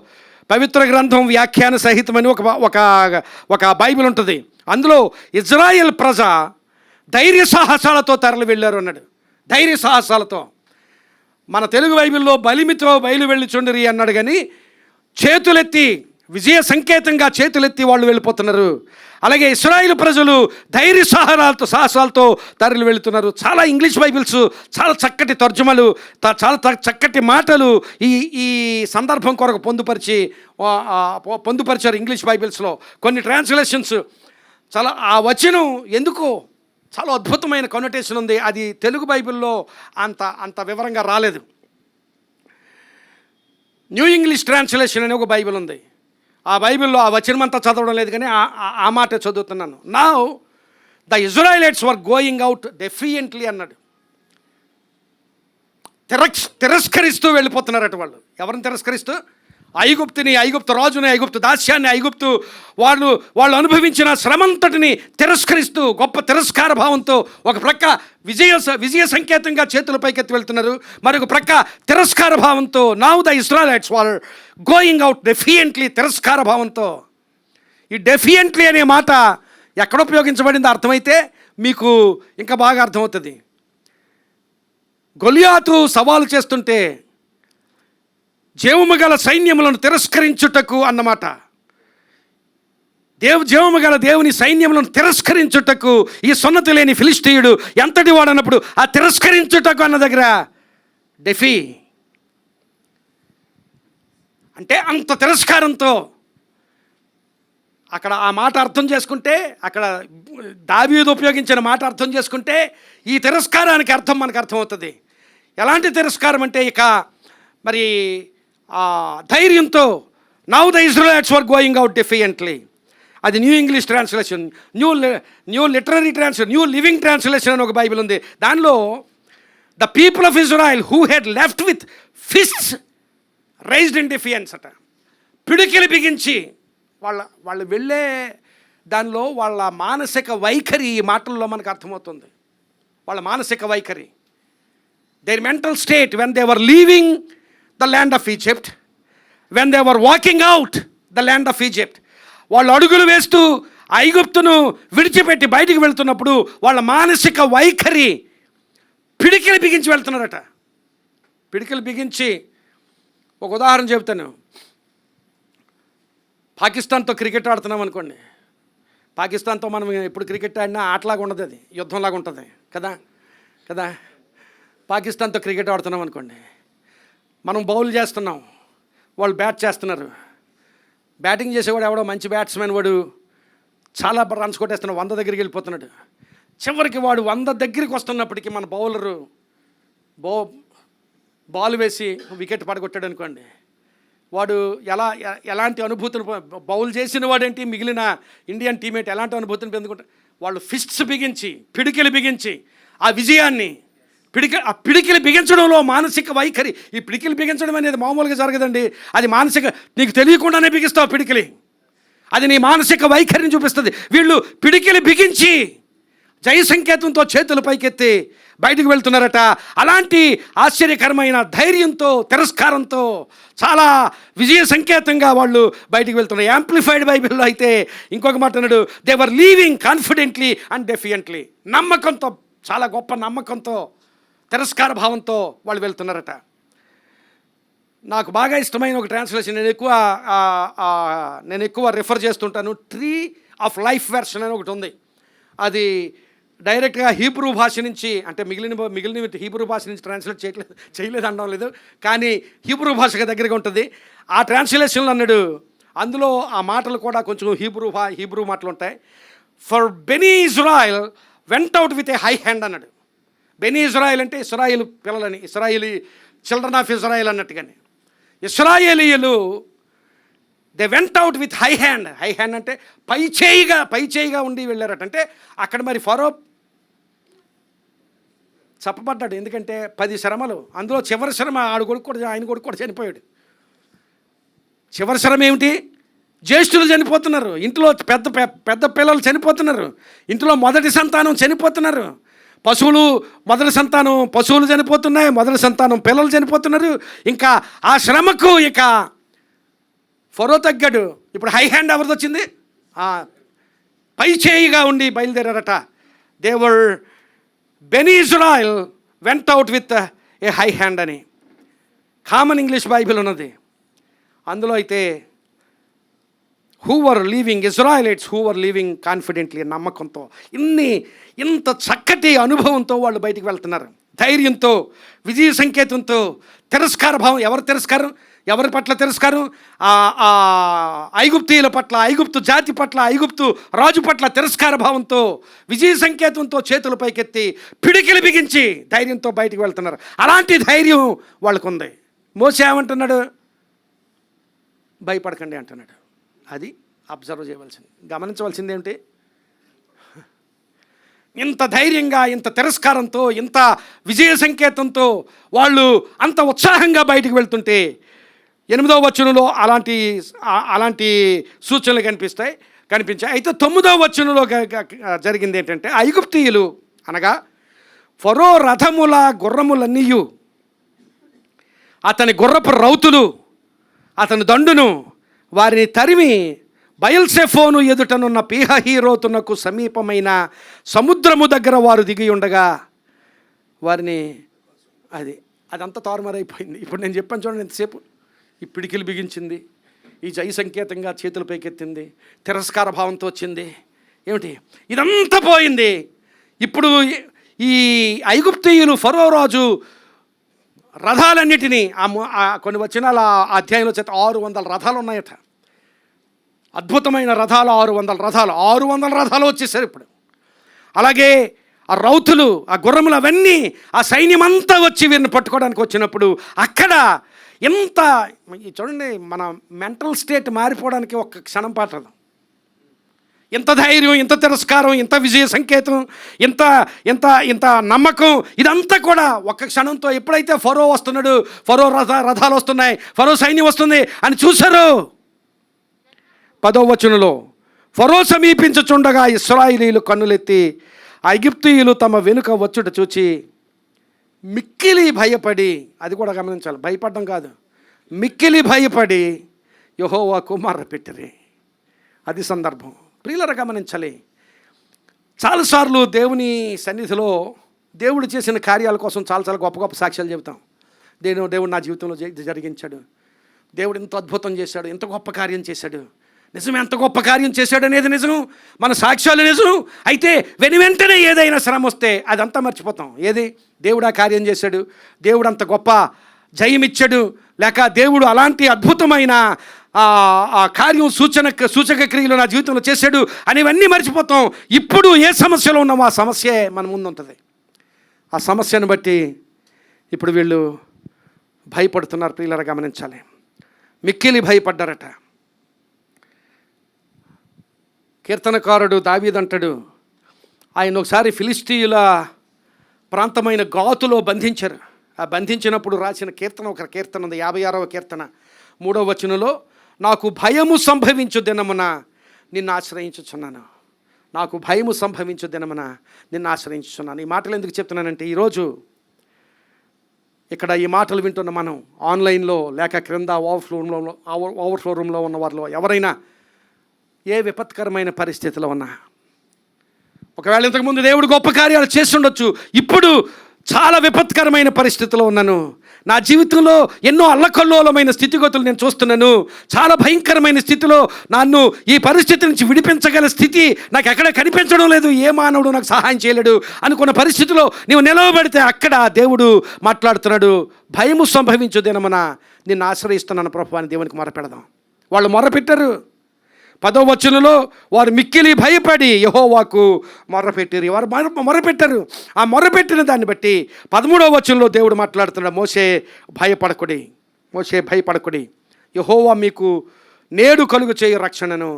పవిత్ర గ్రంథం వ్యాఖ్యాన సహితమని ఒక బైబిల్ ఉంటుంది. అందులో ఇజ్రాయెల్ ప్రజ ధైర్య సాహసాలతో తరలి వెళ్ళారు అన్నాడు. ధైర్య సాహసాలతో. మన తెలుగు బైబిల్లో బలిమితో బయలు వెళ్ళిచుండిరి అన్నాడు, కానీ చేతులెత్తి విజయ సంకేతంగా చేతులెత్తి వాళ్ళు వెళ్ళిపోతున్నారు. అలాగే ఇశ్రాయేలు ప్రజలు ధైర్య సాహసాలతో తరలి వెళుతున్నారు. చాలా ఇంగ్లీష్ బైబిల్స్ చాలా చక్కటి తర్జుమలు, చాలా చక్కటి మాటలు ఈ సందర్భం కొరకు పొందుపరిచారు ఇంగ్లీష్ బైబిల్స్లో. కొన్ని ట్రాన్స్లేషన్స్ చాలా ఆ వచనం ఎందుకో చాలా అద్భుతమైన కొనటేషన్ ఉంది. అది తెలుగు బైబిల్లో అంత వివరంగా రాలేదు. న్యూ ఇంగ్లీష్ ట్రాన్స్లేషన్ అనే ఒక బైబిల్ ఉంది. ఆ బైబిల్లో ఆ వచనం అంతా చదవడం లేదు, కానీ ఆ మాట చదువుతున్నాను. Now the Israelites were going out defiantly అన్నాడు. తిరస్కరిస్తూ వెళ్ళిపోతున్నారట వాళ్ళు. ఎవరిని తిరస్కరిస్తూ? ఐగుప్తుని, ఐగుప్తు రాజుని, ఐగుప్తు దాస్యాన్ని, ఐగుప్తు వాళ్ళు అనుభవించిన శ్రమంతటిని తిరస్కరిస్తూ గొప్ప తిరస్కార భావంతో ఒక ప్రక్క విజయ సంకేతంగా చేతుల పైకెత్తి వెళ్తున్నారు, మరొక ప్రక్క తిరస్కార భావంతో. Now the Israelites were going out defiantly, తిరస్కార భావంతో. ఈ డెఫియెంట్లీ అనే మాట ఎక్కడ ఉపయోగించబడిందో అర్థమైతే మీకు ఇంకా బాగా అర్థమవుతుంది. గొలియాతు సవాలు చేస్తుంటే జీవము గల సైన్యములను తిరస్కరించుటకు అన్నమాట. జీవము గల దేవుని సైన్యములను తిరస్కరించుటకు ఈ సున్నతి లేని ఫిలిష్తీయుడు ఎంతటి వాడన్నప్పుడు ఆ తిరస్కరించుటకు అన్న దగ్గర డెఫీ అంటే అంత తిరస్కారంతో. అక్కడ ఆ మాట అర్థం చేసుకుంటే, అక్కడ దావీదు ఉపయోగించిన మాట అర్థం చేసుకుంటే ఈ తిరస్కారానికి అర్థం మనకు అర్థమవుతుంది. ఎలాంటి తిరస్కారం అంటే ఇక మరి ధైర్యంతో. Now the Israelites were going out defiantly. అది new English translation. New literary translation, new living translation అని ఒక బైబిల్ ఉంది. దానిలో the people of Israel who had left with fists raised in defiance అట. పిడికిలి బిగించి వాళ్ళు వెళ్ళే దానిలో వాళ్ళ మానసిక వైఖరి ఈ మాటల్లో మనకు అర్థమవుతుంది. వాళ్ళ మానసిక వైఖరి, their mental state when they were leaving the land of Egypt, when they were walking out the land of Egypt. వాళ్ళు అడుగులు వేస్తూ ఐగుప్తును విడిచిపెట్టి బయటికి వెళ్తున్నప్పుడు వాళ్ళ మానసిక వైఖరి పిడికిలు బిగించి వెళ్తున్నారట. పిడికిలు బిగించి. ఒక ఉదాహరణ చెబుతాను. పాకిస్తాన్తో క్రికెట్ ఆడుతున్నాం అనుకోండి. పాకిస్తాన్తో మనం ఎప్పుడు క్రికెట్ ఆడినా ఆటలాగా ఉండదు, అది యుద్ధంలాగా ఉంటుంది కదా. పాకిస్తాన్తో క్రికెట్ ఆడుతున్నాం అనుకోండి. మనం బౌల్ చేస్తున్నాం, వాళ్ళు బ్యాట్ చేస్తున్నారు. బ్యాటింగ్ చేసేవాడు ఎవడో మంచి బ్యాట్స్మెన్, వాడు చాలా రన్స్ కొట్టేస్తున్నాడు, 100 దగ్గరికి వెళ్ళిపోతున్నాడు. చివరికి వాడు 100 దగ్గరికి వస్తున్నప్పటికీ మన బౌలరు బాల్ వేసి వికెట్ పడగొట్టాడు అనుకోండి. వాడు ఎలాంటి అనుభూతిని బౌల్ చేసిన వాడేంటి, మిగిలిన ఇండియన్ టీమేట్ ఎలాంటి అనుభూతిని పొందుకుంటారు. వాళ్ళు ఫిస్ట్స్ బిగించి, పిడికిలు బిగించి ఆ విజయాన్ని పిడికిలు బిగించడంలో మానసిక వైఖరి. ఈ పిడికిలు బిగించడం అనేది మామూలుగా జరగదండి. అది మానసిక, నీకు తెలియకుండానే బిగిస్తావు పిడికిలి. అది నీ మానసిక వైఖరిని చూపిస్తుంది. వీళ్ళు పిడికిలు బిగించి జయ సంకేతంతో చేతులు పైకెత్తి బయటికి వెళ్తున్నారట. అలాంటి ఆశ్చర్యకరమైన ధైర్యంతో, తిరస్కారంతో, చాలా విజయ సంకేతంగా వాళ్ళు బయటికి వెళ్తున్నారు. యాంప్లిఫైడ్ బైబిల్లో అయితే ఇంకొక మాట అన్నాడు, they were leaving confidently and defiantly. నమ్మకంతో, చాలా గొప్ప నమ్మకంతో, తిరస్కార భావంతో వాళ్ళు వెళ్తున్నారట. నాకు బాగా ఇష్టమైన ఒక ట్రాన్స్లేషన్ నేను ఎక్కువ రిఫర్ చేస్తుంటాను. ట్రీ ఆఫ్ లైఫ్ వెర్షన్ అని ఒకటి ఉంది. అది డైరెక్ట్గా హీబ్రూ భాష నుంచి, అంటే మిగిలిన హీబ్రూ భాష నుంచి ట్రాన్స్లేట్ చేయలేదు అనడం లేదు, కానీ హీబ్రూ భాషకు దగ్గరగా ఉంటుంది. ఆ ట్రాన్స్లేషన్లో అన్నాడు, అందులో ఆ మాటలు కూడా కొంచెం హీబ్రూ మాటలు ఉంటాయి. For Benny Israel vent out with a high hand అన్నాడు. బెనీ ఇజ్రాయిల్ అంటే ఇశ్రాయేలు పిల్లలని, ఇశ్రాయేలీ చిల్డ్రన్ ఆఫ్ ఇజ్రాయిల్ అన్నట్టుగానే. ఇశ్రాయేలీయులు they went out with high hand. High hand అంటే పై చేయిగా ఉండి వెళ్ళారట. అంటే అక్కడ మరి ఫరో చెప్పబడ్డాడు. ఎందుకంటే 10 శ్రమలు, అందులో చివరి శ్రమ ఆయన కొడుకు కూడా చనిపోయాడు. చివరి శ్రమ ఏమిటి? జ్యేష్ఠులు చనిపోతున్నారు, ఇంట్లో పెద్ద పిల్లలు చనిపోతున్నారు, ఇంట్లో మొదటి సంతానం చనిపోతున్నారు, పశువులు మొదటి సంతానం పశువులు చనిపోతున్నాయి, మొదటి సంతానం పిల్లలు చనిపోతున్నారు. ఇంకా ఆ శ్రమకు ఇక ఫరో తగ్గాడు. ఇప్పుడు హై హ్యాండ్ ఎవరిది వచ్చింది? పై చేయిగా ఉండి బయలుదేరారట. They were Bene Israel went out with a high hand అని కామన్ ఇంగ్లీష్ బైబిల్ ఉన్నది. అందులో అయితే who were leaving Israelites who were leaving confidently, నమ్మకంతో, ఇంత చక్కటి అనుభవంతో వాళ్ళు బయటికి వెళ్తున్నారు. ధైర్యంతో, విజయ సంకేతంతో, తిరస్కార భావం. ఎవరి తిరస్కారం? ఎవరి పట్ల తిరస్కారం? ఐగుప్తీయుల పట్ల, ఐగుప్తు జాతి పట్ల, ఐగుప్తు రాజు పట్ల తిరస్కార భావంతో, విజయ సంకేతంతో చేతులు పైకెత్తి పిడికిలు బిగించి ధైర్యంతో బయటికి వెళ్తున్నారు. అలాంటి ధైర్యం వాళ్ళకు ఉంది. మోసే ఏమంటున్నాడు? భయపడకండి అంటున్నాడు. అది అబ్జర్వ్ చేయవలసింది, గమనించవలసింది ఏమిటి? ఇంత ధైర్యంగా, ఇంత తిరస్కారంతో, ఇంత విజయ సంకేతంతో వాళ్ళు అంత ఉత్సాహంగా బయటికి వెళ్తుంటే 8వ వచనంలో అలాంటి సూచనలు కనిపించాయి. అయితే 9వ వచనంలో జరిగింది ఏంటంటే, ఐగుప్తీయులు అనగా ఫరో రథముల గుర్రములన్నీయు, అతని గుర్రపు రౌతులు, అతని దండును వారిని తరిమి బయల్సెఫోను ఎదుటనున్న పీహహీరోతునకు సమీపమైన సముద్రము దగ్గర వారు దిగి ఉండగా వారిని అదంతా తారుమారైపోయింది. ఇప్పుడు నేను చెప్పాను చూడండి, ఎంతసేపు ఈ పిడికిలు బిగించింది, ఈ జయ సంకేతంగా చేతులు పైకెత్తింది, తిరస్కార భావంతో వచ్చింది. ఏమిటి ఇదంతా పోయింది. ఇప్పుడు ఈ ఐగుప్తీయులు ఫరో రాజు రథాలన్నిటినీ కొన్ని వచనాల అధ్యాయంలో చేత 600 రథాలు ఉన్నాయట. అద్భుతమైన రథాలు, 600 రథాలు వచ్చేసారు ఇప్పుడు. అలాగే ఆ రౌతులు, ఆ గుర్రములు, అవన్నీ ఆ సైన్యం అంతా వచ్చి వీరిని పట్టుకోవడానికి వచ్చినప్పుడు అక్కడ ఎంత చూడండి, మన మెంటల్ స్టేట్ మారిపోవడానికి ఒక్క క్షణం పట్టదు. ఇంత ధైర్యం, ఇంత తిరస్కారం, ఇంత విజయ సంకేతం, ఇంత నమ్మకం, ఇదంతా కూడా ఒక్క క్షణంతో ఎప్పుడైతే ఫరో వస్తున్నాడు, ఫరో రథాలు వస్తున్నాయి, ఫరో సైన్యం వస్తుంది అని చూశారు. 10వ వచనంలో ఫరో సమీపించుచుండగా ఇశ్రాయేలీయులు కన్నులెత్తి ఐగుప్తీయులు తమ వెనుక వచ్చుట చూచి మిక్కిలి భయపడి, అది కూడా గమనించాలి, భయపడడం కాదు, మిక్కిలి భయపడి యెహోవాకు మొర్రపెట్టిరి. అది సందర్భం. ప్రియులారా గమనించాలి, చాలాసార్లు దేవుని సన్నిధిలో దేవుడు చేసిన కార్యాల కోసం చాలా గొప్ప సాక్ష్యాలు చెబుతాం. దేవుడు నా జీవితంలో జరిగించాడు, దేవుడు ఇంత అద్భుతం చేశాడు, ఇంత గొప్ప కార్యం చేశాడు. నిజం, ఎంత గొప్ప కార్యం చేశాడు అనేది నిజం, మన సాక్ష్యాలు నిజం. అయితే వెంటనే ఏదైనా శ్రమ వస్తే అదంతా మర్చిపోతాం. ఏది? దేవుడు ఆ కార్యం చేశాడు, దేవుడు అంత గొప్ప జయమిచ్చాడు, లేక దేవుడు అలాంటి అద్భుతమైన ఆ కార్యం సూచక క్రియలు నా జీవితంలో చేశాడు అనేవన్నీ మర్చిపోతాం. ఇప్పుడు ఏ సమస్యలో ఉన్నామో ఆ సమస్యే మన ముందు ఉంటుంది. ఆ సమస్యను బట్టి ఇప్పుడు వీళ్ళు భయపడుతున్నారు. ప్రియులారా గమనించాలి, మిక్కిలి భయపడ్డారట. కీర్తనకారుడు దావీదు అంటాడు, ఆయన ఒకసారి ఫిలిష్తీయుల ప్రాంతమైన గాతులో బంధించారు. ఆ బంధించినప్పుడు రాసిన కీర్తన, ఒక కీర్తన ఉంది, 56వ కీర్తన 3వ వచనంలో, నాకు భయము సంభవించు దినమున నిన్ను ఆశ్రయించుచున్నాను, నాకు భయము సంభవించు దినమున నిన్ను ఆశ్రయించుచున్నాను. ఈ మాటలు ఎందుకు చెప్తున్నానంటే, ఈరోజు ఇక్కడ ఈ మాటలు వింటున్న మనం ఆన్లైన్లో లేక క్రింద ఓవర్ఫ్లో రూమ్లో ఉన్న వారిలో ఎవరైనా ఏ విపత్కరమైన పరిస్థితిలో ఉన్నా, ఒకవేళ ఇంతకుముందు దేవుడు గొప్ప కార్యాలు చేసి ఉండొచ్చు, ఇప్పుడు చాలా విపత్కరమైన పరిస్థితిలో ఉన్నాను, నా జీవితంలో ఎన్నో అల్లకల్లోలమైన స్థితిగతులు నేను చూస్తున్నాను, చాలా భయంకరమైన స్థితిలో నన్ను ఈ పరిస్థితి నుంచి విడిపించగల స్థితి నాకు ఎక్కడ కనిపించడం లేదు, ఏ మానవుడు నాకు సహాయం చేయలేడు అనుకున్న పరిస్థితిలో నీవు నిలవబడితే అక్కడ దేవుడు మాట్లాడుతున్నాడు, భయము సంభవించు దినమున నిన్ను ఆశ్రయిస్తున్నాను ప్రభువా అని దేవునికి మొరపెడదాం. వాళ్ళు మొరపెట్టారు. 10వ వచనంలో వారు మిక్కిలి భయపడి యెహోవాకు మొర్రపెట్టారు. వారు మొర్రపెట్టారు. ఆ మొర్రపెట్టిన దాన్ని బట్టి 13వ వచనంలో దేవుడు మాట్లాడుతున్నాడు, మోషే భయపడకుడి, యెహోవా మీకు నేడు కలుగు చేయు రక్షణను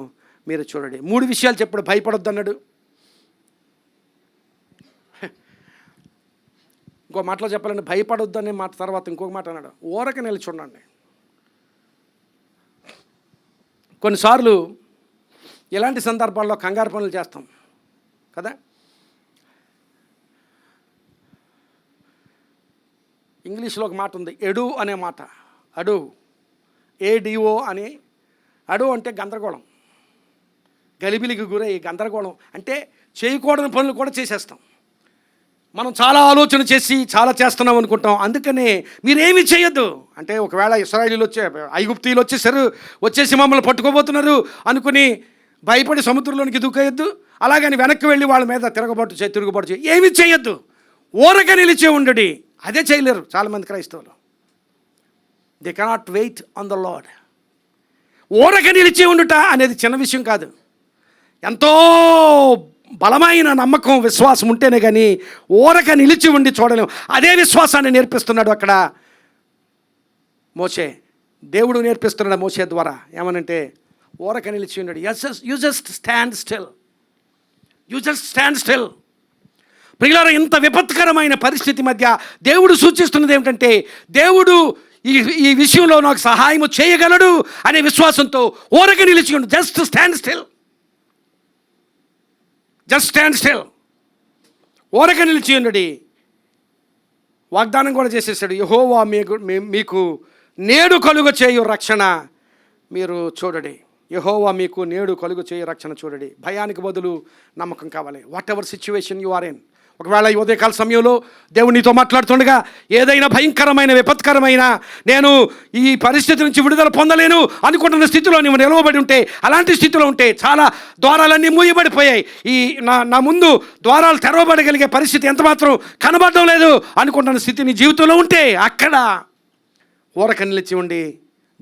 మీరు చూడండి. 3 విషయాలు చెప్పాడు. భయపడొద్దు అన్నాడు. ఇంకో మాటలో చెప్పాలంటే, భయపడొద్దు అనే మాట తర్వాత ఇంకొక మాట అన్నాడు, ఊరక నిల్చుండండి. కొన్నిసార్లు ఇలాంటి సందర్భాల్లో కంగారు పనులు చేస్తాం కదా. ఇంగ్లీష్లో ఒక మాట ఉంది, ఎడు అనే మాట. అడు, ఏడిఓ అని. అడు అంటే గందరగోళం, గలిబిలికి గురై గందరగోళం అంటే చేయకూడని పనులు కూడా చేసేస్తాం. మనం చాలా ఆలోచన చేసి చాలా చేస్తున్నాం అనుకుంటాం. అందుకనే మీరేమీ చేయొద్దు అంటే, ఒకవేళ ఇశ్రాయేలీలు ఐగుప్తీయులు వచ్చేసి మమ్మల్ని పట్టుకోబోతున్నారు అనుకుని భయపడి సముద్రంలోనికి దూకేయొద్దు. అలాగని వెనక్కి వెళ్ళి వాళ్ళ మీద తిరుగుబాటు చేయి, ఏమీ చేయొద్దు. ఊరక నిలిచే ఉండడి. అదే చేయలేరు చాలామంది క్రైస్తవులు. They cannot wait on the lord. ఊరక నిలిచి ఉండుట అనేది చిన్న విషయం కాదు. ఎంతో బలమైన నమ్మకం, విశ్వాసం ఉంటేనే కానీ ఊరక నిలిచి ఉండి చూడలేము. అదే విశ్వాసాన్ని నేర్పిస్తున్నాడు అక్కడ మోషే. దేవుడు నేర్పిస్తున్నాడు మోషే ద్వారా. ఏమనంటే ఊరక నిలిచి ఉన్నాడు. You just stand still, you just stand still. ప్రియులారా, ఇంత విపత్కరమైన పరిస్థితి మధ్య దేవుడు సూచిస్తున్నది ఏమిటంటే, దేవుడు ఈ విషయంలో నాకు సహాయం చేయగలడు అనే విశ్వాసంతో ఊరక నిలిచి ఉండు. Just stand still, just stand still. ఊరక నిలిచి ఉండడి. వాగ్దానం కూడా చేసేసాడు, యెహోవా మీకు నేడు కలుగ చేయు రక్షణ మీరు చూడండి. యెహోవా మీకు నేడు కలుగు చేయు రక్షణ చూడండి. భయానికి బదులు నమ్మకం కావాలి. Whatever situation you are in. ఒకవేళ ఈ ఉదయకాల సమయంలో దేవుడు నీతో మాట్లాడుతుండగా ఏదైనా భయంకరమైన విపత్కరమైన, నేను ఈ పరిస్థితి నుంచి విడుదల పొందలేను అనుకుంటున్న స్థితిలో నువ్వు నిలవబడి ఉంటే, అలాంటి స్థితిలో ఉంటే, చాలా ద్వారాలన్నీ మూయబడిపోయాయి, ఈ నా ముందు ద్వారాలు తెరవబడగలిగే పరిస్థితి ఎంతమాత్రం కనబడడం లేదు అనుకుంటున్న స్థితి నీ జీవితంలో ఉంటే, అక్కడ ఊరక నిలిచి ఉండి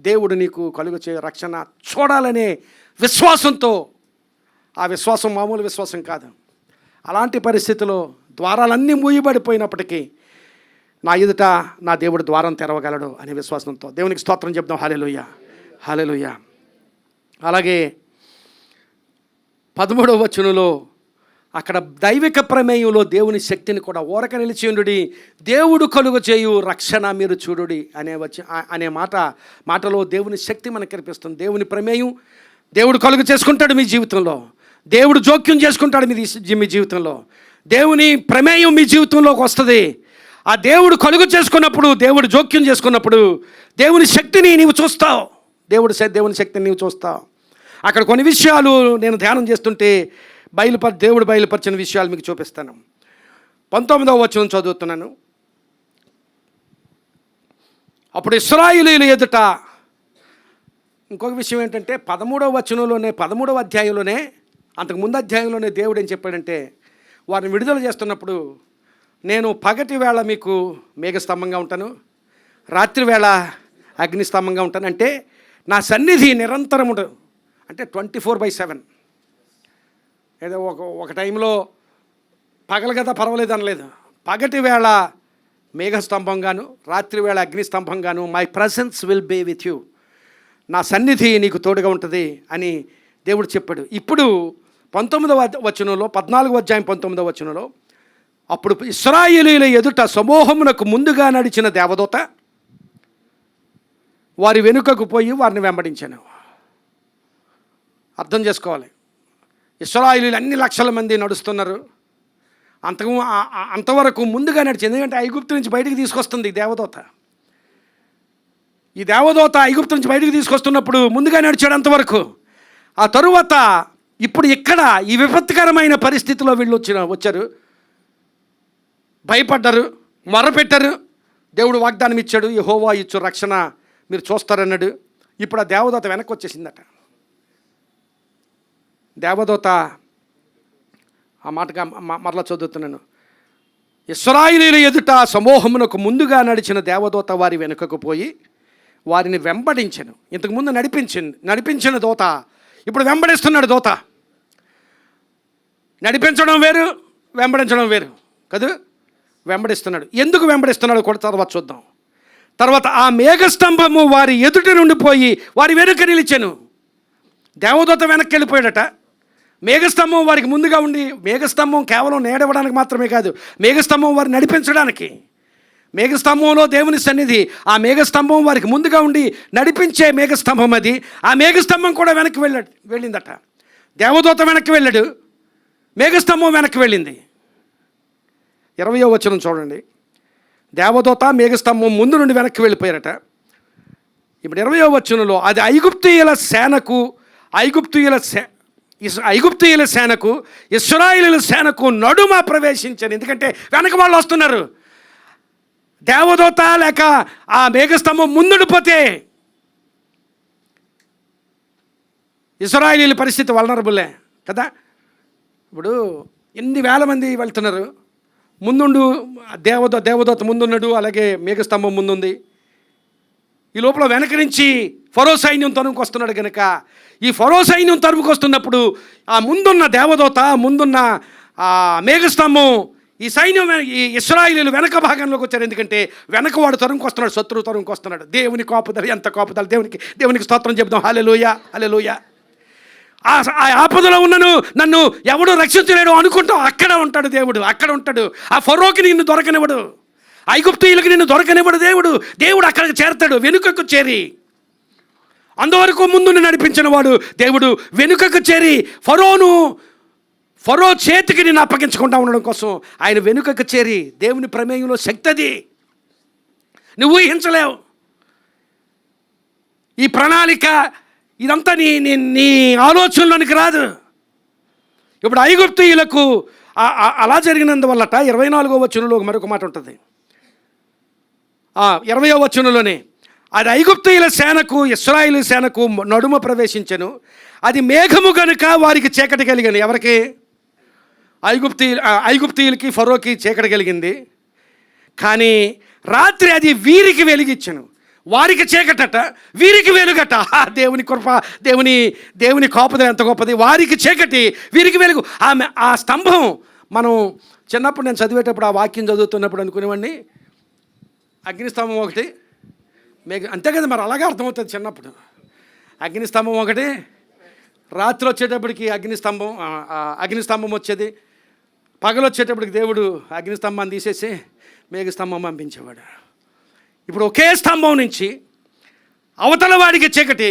దేవుడు నీకు కలుగచే రక్షణ చూడాలనే విశ్వాసంతో, ఆ విశ్వాసం మామూలు విశ్వాసం కాదు. అలాంటి పరిస్థితిలో ద్వారాలన్నీ మూయబడిపోయినప్పటికీ నా ఎదుట నా దేవుడు ద్వారం తెరవగలడు అనే విశ్వాసంతో దేవునికి స్తోత్రం చెప్దాం. హల్లెలూయా, హల్లెలూయా. అలాగే 13వ వచనంలో అక్కడ దైవిక ప్రమేయంలో దేవుని శక్తిని కూడా ఊరక నిలిచి ఉండుడి, దేవుడు కలుగ చేయు రక్షణ మీరు చూడుడి అనే మాటలో దేవుని శక్తి మనకు కనిపిస్తుంది. దేవుని ప్రమేయం దేవుడు కలుగ చేసుకుంటాడు మీ జీవితంలో. దేవుడు జోక్యం చేసుకుంటాడు మీ జీవితంలో. దేవుని ప్రమేయం మీ జీవితంలోకి వస్తుంది. ఆ దేవుడు కలుగు చేసుకున్నప్పుడు, దేవుడు జోక్యం చేసుకున్నప్పుడు దేవుని శక్తిని నీవు చూస్తావు. దేవుని శక్తిని నీవు చూస్తావు. అక్కడ కొన్ని విషయాలు నేను ధ్యానం చేస్తుంటే దేవుడు బయలుపరిచిన విషయాలు మీకు చూపిస్తాను. 19వ వచనం చదువుతున్నాను. అప్పుడు ఇశ్రాయేలీయుల ఎదుట, ఇంకొక విషయం ఏంటంటే 13వ అధ్యాయంలోనే అంతకుముందు అధ్యాయంలోనే దేవుడు ఏం చెప్పాడంటే, వారిని విడుదల చేస్తున్నప్పుడు నేను పగటి వేళ మీకు మేఘస్తంభంగా ఉంటాను, రాత్రి వేళ అగ్నిస్తంభంగా ఉంటాను. అంటే నా సన్నిధి నిరంతరం ఉండదు. అంటే 24/7. ఏదో ఒక టైంలో పగలు కదా పర్వాలేదు అనలేదు. పగటి వేళ మేఘస్తంభంగాను, రాత్రి వేళ అగ్నిస్తంభంగాను, my presence will be with you, నా సన్నిధి నీకు తోడుగా ఉంటుంది అని దేవుడు చెప్పాడు. ఇప్పుడు 19వ వచనంలో, 14వ అధ్యాయం 19వ వచనంలో, అప్పుడు ఇశ్రాయేలీయుల ఎదుట సమూహమునకు ముందుగా నడిచిన దేవదూత వారి వెనుకకు పోయి వారిని వెంబడించాను. అర్థం చేసుకోవాలి, ఇశ్రాయేలీయులు అన్ని లక్షల మంది నడుస్తున్నారు. అంతవరకు ముందుగా నడిచింది. ఎందుకంటే ఐగుప్తు నుంచి బయటికి తీసుకొస్తుంది ఈ దేవదూత. ఈ దేవదూత ఐగుప్తు నుంచి బయటికి తీసుకొస్తున్నప్పుడు ముందుగా నడిచాడు అంతవరకు. ఆ తరువాత ఇప్పుడు ఇక్కడ ఈ విపత్కరమైన పరిస్థితిలో వీళ్ళు వచ్చారు, భయపడ్డారు, మొరపెట్టారు. దేవుడు వాగ్దానం ఇచ్చాడు, యెహోవా ఇచ్చు రక్షణ మీరు చూస్తారన్నాడు. ఇప్పుడు ఆ దేవదూత వెనక్కి వచ్చేసిందట. దేవదూత ఆ మాటగా మరలా చదువుతున్నాను. ఇశ్రాయేలీయుల ఎదుట సమూహమునకు ముందుగా నడిచిన దేవదూత వారి వెనుకకు పోయి వారిని వెంబడించెను. ఇంతకుముందు నడిపించిన దూత ఇప్పుడు వెంబడిస్తున్నాడు. దూత నడిపించడం వేరు, వెంబడించడం వేరు కదా. వెంబడిస్తున్నాడు. ఎందుకు వెంబడిస్తున్నాడు కూడా తర్వాత చూద్దాం. తర్వాత ఆ మేఘస్తంభము వారి ఎదుటి నుండి పోయి వారి వెనుక నిలిచెను. దేవదూత వెనక్కి వెళ్ళిపోయాడట. మేఘస్తంభం వారికి ముందుగా ఉండి, మేఘస్తంభం కేవలం నేడవడానికి మాత్రమే కాదు, మేఘస్తంభం వారిని నడిపించడానికి. మేఘస్తంభంలో దేవుని సన్నిధి. ఆ మేఘస్తంభం వారికి ముందుగా ఉండి నడిపించే మేఘస్తంభం అది. ఆ మేఘస్తంభం కూడా వెనక్కి వెళ్ళిందట. దేవదూత వెనక్కి వెళ్ళాడు, మేఘస్తంభం వెనక్కి వెళ్ళింది. 20వ వచనం చూడండి. దేవదూత మేఘస్తంభం ముందు నుండి వెనక్కి వెళ్ళిపోయారట. ఇప్పుడు 20వ వచనంలో అది ఐగుప్తీయుల సేనకు ఇశ్రాయేలీయుల సేనకు నడుమ ప్రవేశించాను. ఎందుకంటే వెనక వాళ్ళు వస్తున్నారు. దేవదూత లేక ఆ మేఘస్తంభం ముందుడిపోతే ఇశ్రాయేలీయుల పరిస్థితి వల్నరబులే కదా. ఇప్పుడు ఎన్ని వేల మంది వెళ్తున్నారు. ముందుండు దేవదూత ముందున్నాడు, అలాగే మేఘస్తంభం ముందుంది. ఈ లోపల వెనక నుంచి ఫరో సైన్యం తరుముకు వస్తున్నాడు కనుక ఈ ఫరో సైన్యం తరుముకు వస్తున్నప్పుడు ఆ ముందున్న దేవదూత, ముందున్న మేఘస్తంభం, ఈ సైన్యం ఈ ఇశ్రాయేలీయులు వెనక భాగంలోకి వచ్చారు. ఎందుకంటే వెనక వాడు తరుముకు వస్తున్నాడు, శత్రువు తరుముకు వస్తున్నాడు. దేవుని కోపదల, ఎంత కోపదల! దేవునికి స్తోత్రం చెబుదాం. హల్లెలూయా, హల్లెలూయా. ఆ ఆపదలో ఉన్నను నన్ను ఎవడు రక్షించలేడు అనుకుంటావు, అక్కడ ఉంటాడు దేవుడు, అక్కడ ఉంటాడు. ఆ ఫరోకి నిన్ను దొరకనివ్వడు, ఐగుప్తీయులకి నిన్ను దొరకనివ్వడు. దేవుడు అక్కడికి చేరతాడు, వెనుకకు చేరి. అంతవరకు ముందు నడిపించిన వాడు దేవుడు వెనుకకు చేరి ఫరో చేతికి నిన్ను అప్పగించకుండా ఉండడం కోసం ఆయన వెనుకకు చేరి, దేవుని ప్రమేయంలో శక్తి అది, నువ్వు ఊహించలేవు. ఈ ప్రణాళిక ఇదంతా నీ ఆలోచనలోనికి రాదు. ఇప్పుడు ఐగుప్తీయులకు అలా జరిగినందువల్లట 24వ వచనంలో మరొక మాట ఉంటుంది. 20వ వచనంలోనే అది ఐగుప్తీయుల సేనకు ఇశ్రాయేలు సేనకు నడుమ ప్రవేశించెను. అది మేఘము గనుక వారికి చీకటి కలిగింది. ఎవరికి? ఐగుప్తీయులకి ఫరోకి చీకటి కలిగింది. కానీ రాత్రి అది వీరికి వెలిగిచ్చెను. వారికి చీకటట, వీరికి వెలుగట. దేవుని కృప, దేవుని కోపద ఎంత గొప్పది. వారికి చీకటి, వీరికి వెలుగు. ఆ స్తంభం మనం చిన్నప్పుడు నేను చదివేటప్పుడు ఆ వాక్యం చదువుతున్నప్పుడు అనుకునేవాడిని, అగ్నిస్తంభం ఒకటి అంతే కదా, మరి అలాగే అర్థమవుతుంది చిన్నప్పుడు. అగ్నిస్తంభం ఒకటి, రాత్రి వచ్చేటప్పటికి అగ్నిస్తంభం వచ్చేది, పగలు వచ్చేటప్పటికి దేవుడు అగ్నిస్తంభాన్ని తీసేసి మేఘస్తంభం పంపించేవాడు. ఇప్పుడు ఒకే స్తంభం నుంచి అవతల వాడికి చీకటి,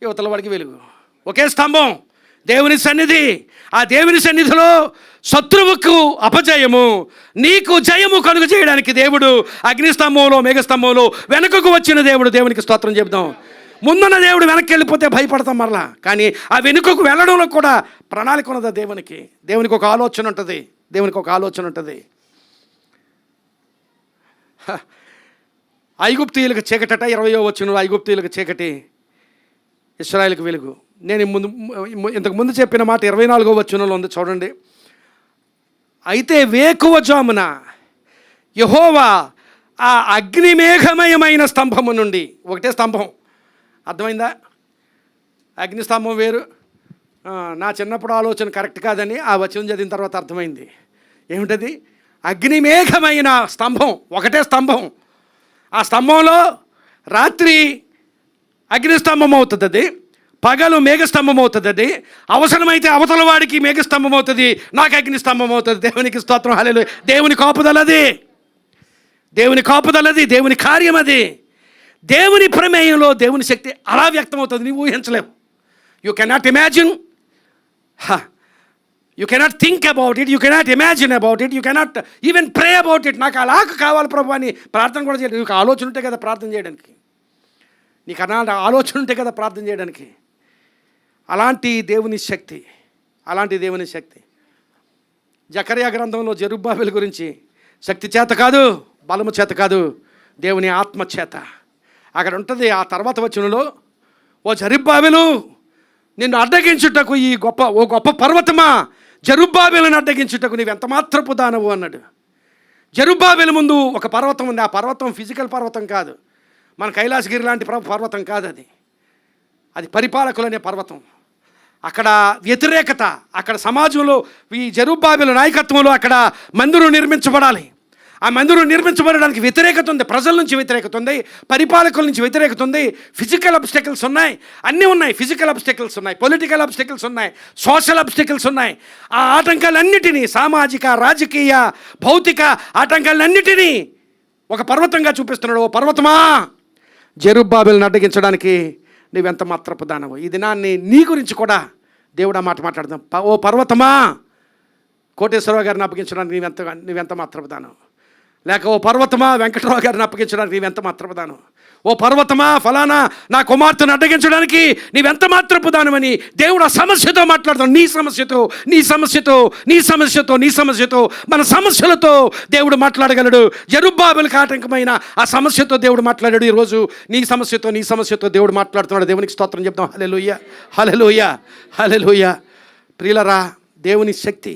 యువతల వాడికి వెలుగు. ఒకే స్తంభం, దేవుని సన్నిధి. ఆ దేవుని సన్నిధిలో శత్రువుకు అపజయము, నీకు జయము కలుగు చేయడానికి దేవుడు అగ్నిస్తంభంలో, మేఘస్తంభంలో వెనుకకు వచ్చిన దేవుడు. దేవునికి స్తోత్రం చెబుదాం. ముందున్న దేవుడు వెనక్కి వెళ్ళిపోతే భయపడతాం మరలా, కానీ ఆ వెనుకకు వెళ్ళడంలో కూడా ప్రణాళిక ఉన్నదా దేవునికి ఒక ఆలోచన ఉంటుంది. ఐగుప్తీయులకు చీకటట, 20వ వచనంలో ఐగుప్తీయులకు చీకటి, ఇశ్రాయేలుకు వెలుగు. నేను ఇంతకు ముందు చెప్పిన మాట 24వ వచనంలో ఉంది, చూడండి. అయితే వేకువ జామున యెహోవా ఆ అగ్నిమేఘమయమైన స్తంభము నుండి, ఒకటే స్తంభం, అర్థమైందా? అగ్నిస్తంభం వేరు. నా చిన్నప్పుడు ఆలోచన కరెక్ట్ కాదని ఆ వచనం చదివిన తర్వాత అర్థమైంది. ఏమిటది? అగ్నిమేఘమైన స్తంభం, ఒకటే స్తంభం. ఆ స్తంభంలో రాత్రి అగ్నిస్తంభం అవుతుంది, అది పగలు మేఘస్తంభం అవుతుంది. అది అవసరమైతే అవతల వాడికి మేఘస్తంభం అవుతుంది, నాకు అగ్నిస్తంభం అవుతుంది. దేవునికి స్తోత్రం, హల్లెలూయా. దేవుని కాపుదలది, దేవుని కార్యం అది. దేవుని ప్రమేయంలో దేవుని శక్తి అలా వ్యక్తమవుతుంది, నీవు ఊహించలేవు. You cannot imagine, you cannot think about it, you cannot imagine about it, you cannot even pray about it. నాకు అలాగ కావాలి ప్రభు అని ప్రార్థన కూడా చేయలేదు. నీకు ఆలోచన ఉంటే కదా ప్రార్థన చేయడానికి, నీకు ఆలోచన ఉంటే కదా ప్రార్థన చేయడానికి. అలాంటి దేవుని శక్తి. జకర్యా గ్రంథంలో జెరుబ్బాబెలు గురించి శక్తి చేత కాదు, బలము చేత కాదు, దేవుని ఆత్మ చేత. అక్కడ ఉంటుంది ఆ తర్వాత వచనంలో, ఓ జెరుబ్బాబెలు నిన్ను అడ్డగించుటకు ఓ గొప్ప పర్వతమా, జెరుబ్బాబెలును అడ్డగించుటకు నీవెంత మాత్రపు దానవు అన్నాడు. జెరుబ్బాబెలు ముందు ఒక పర్వతం ఉంది. ఆ పర్వతం ఫిజికల్ పర్వతం కాదు, మన కైలాసగిరి లాంటి పర్వతం కాదు, అది పరిపాలకులనే పర్వతం. అక్కడ వ్యతిరేకత, అక్కడ సమాజంలో ఈ జెరుబ్బాబెలు నాయకత్వంలో అక్కడ మందిరం నిర్మించబడాలి. ఆ మందిరం నిర్మించబడడానికి వ్యతిరేకత ఉంది, ప్రజల నుంచి వ్యతిరేకత ఉంది, పరిపాలకుల నుంచి వ్యతిరేకత ఉంది, ఫిజికల్ అబ్స్టెకల్స్ ఉన్నాయి, అన్నీ ఉన్నాయి. ఫిజికల్ అబ్స్టెకల్స్ ఉన్నాయి, పొలిటికల్ అబ్స్టెకల్స్ ఉన్నాయి, సోషల్ అబ్స్టెకల్స్ ఉన్నాయి. ఆ ఆటంకాలన్నిటినీ, సామాజిక, రాజకీయ, భౌతిక ఆటంకాలన్నిటినీ ఒక పర్వతంగా చూపిస్తున్నాడు. ఓ పర్వతమా, జెరుబ్బాబెలును అడ్డగించడానికి నువ్వెంత మాత్రపు దానవు. ఈ దినాన్ని నీ గురించి కూడా దేవుడు ఆ మాట మాట్లాడదాం. ఓ పర్వతమా, కోటేశ్వరరావు గారిని అప్పగించడానికి నువ్వెంత మాత్రపు దానవు. లేక ఓ పర్వతమా వెంకటరావు గారిని అప్పగించడానికి నీవెంత మాత్రపు దానం, ఓ పర్వతమా ఫలానా నా కుమార్తెను అడ్డగించడానికి నీవెంత మాత్రపు దానమని దేవుడు ఆ సమస్యతో మాట్లాడుతాడు. నీ సమస్యతో నీ సమస్యతో నీ సమస్యతో నీ సమస్యతో మన సమస్యలతో దేవుడు మాట్లాడగలడు. జెరుబ్బాబెలుకు ఆటంకమైన ఆ సమస్యతో దేవుడు మాట్లాడాడు. ఈరోజు నీ సమస్యతో దేవుడు మాట్లాడుతున్నాడు. దేవునికి స్తోత్రం చెప్తాం. హల్లెలూయా, హల్లెలూయా, హల్లెలూయా. ప్రియులరా, దేవుని శక్తి,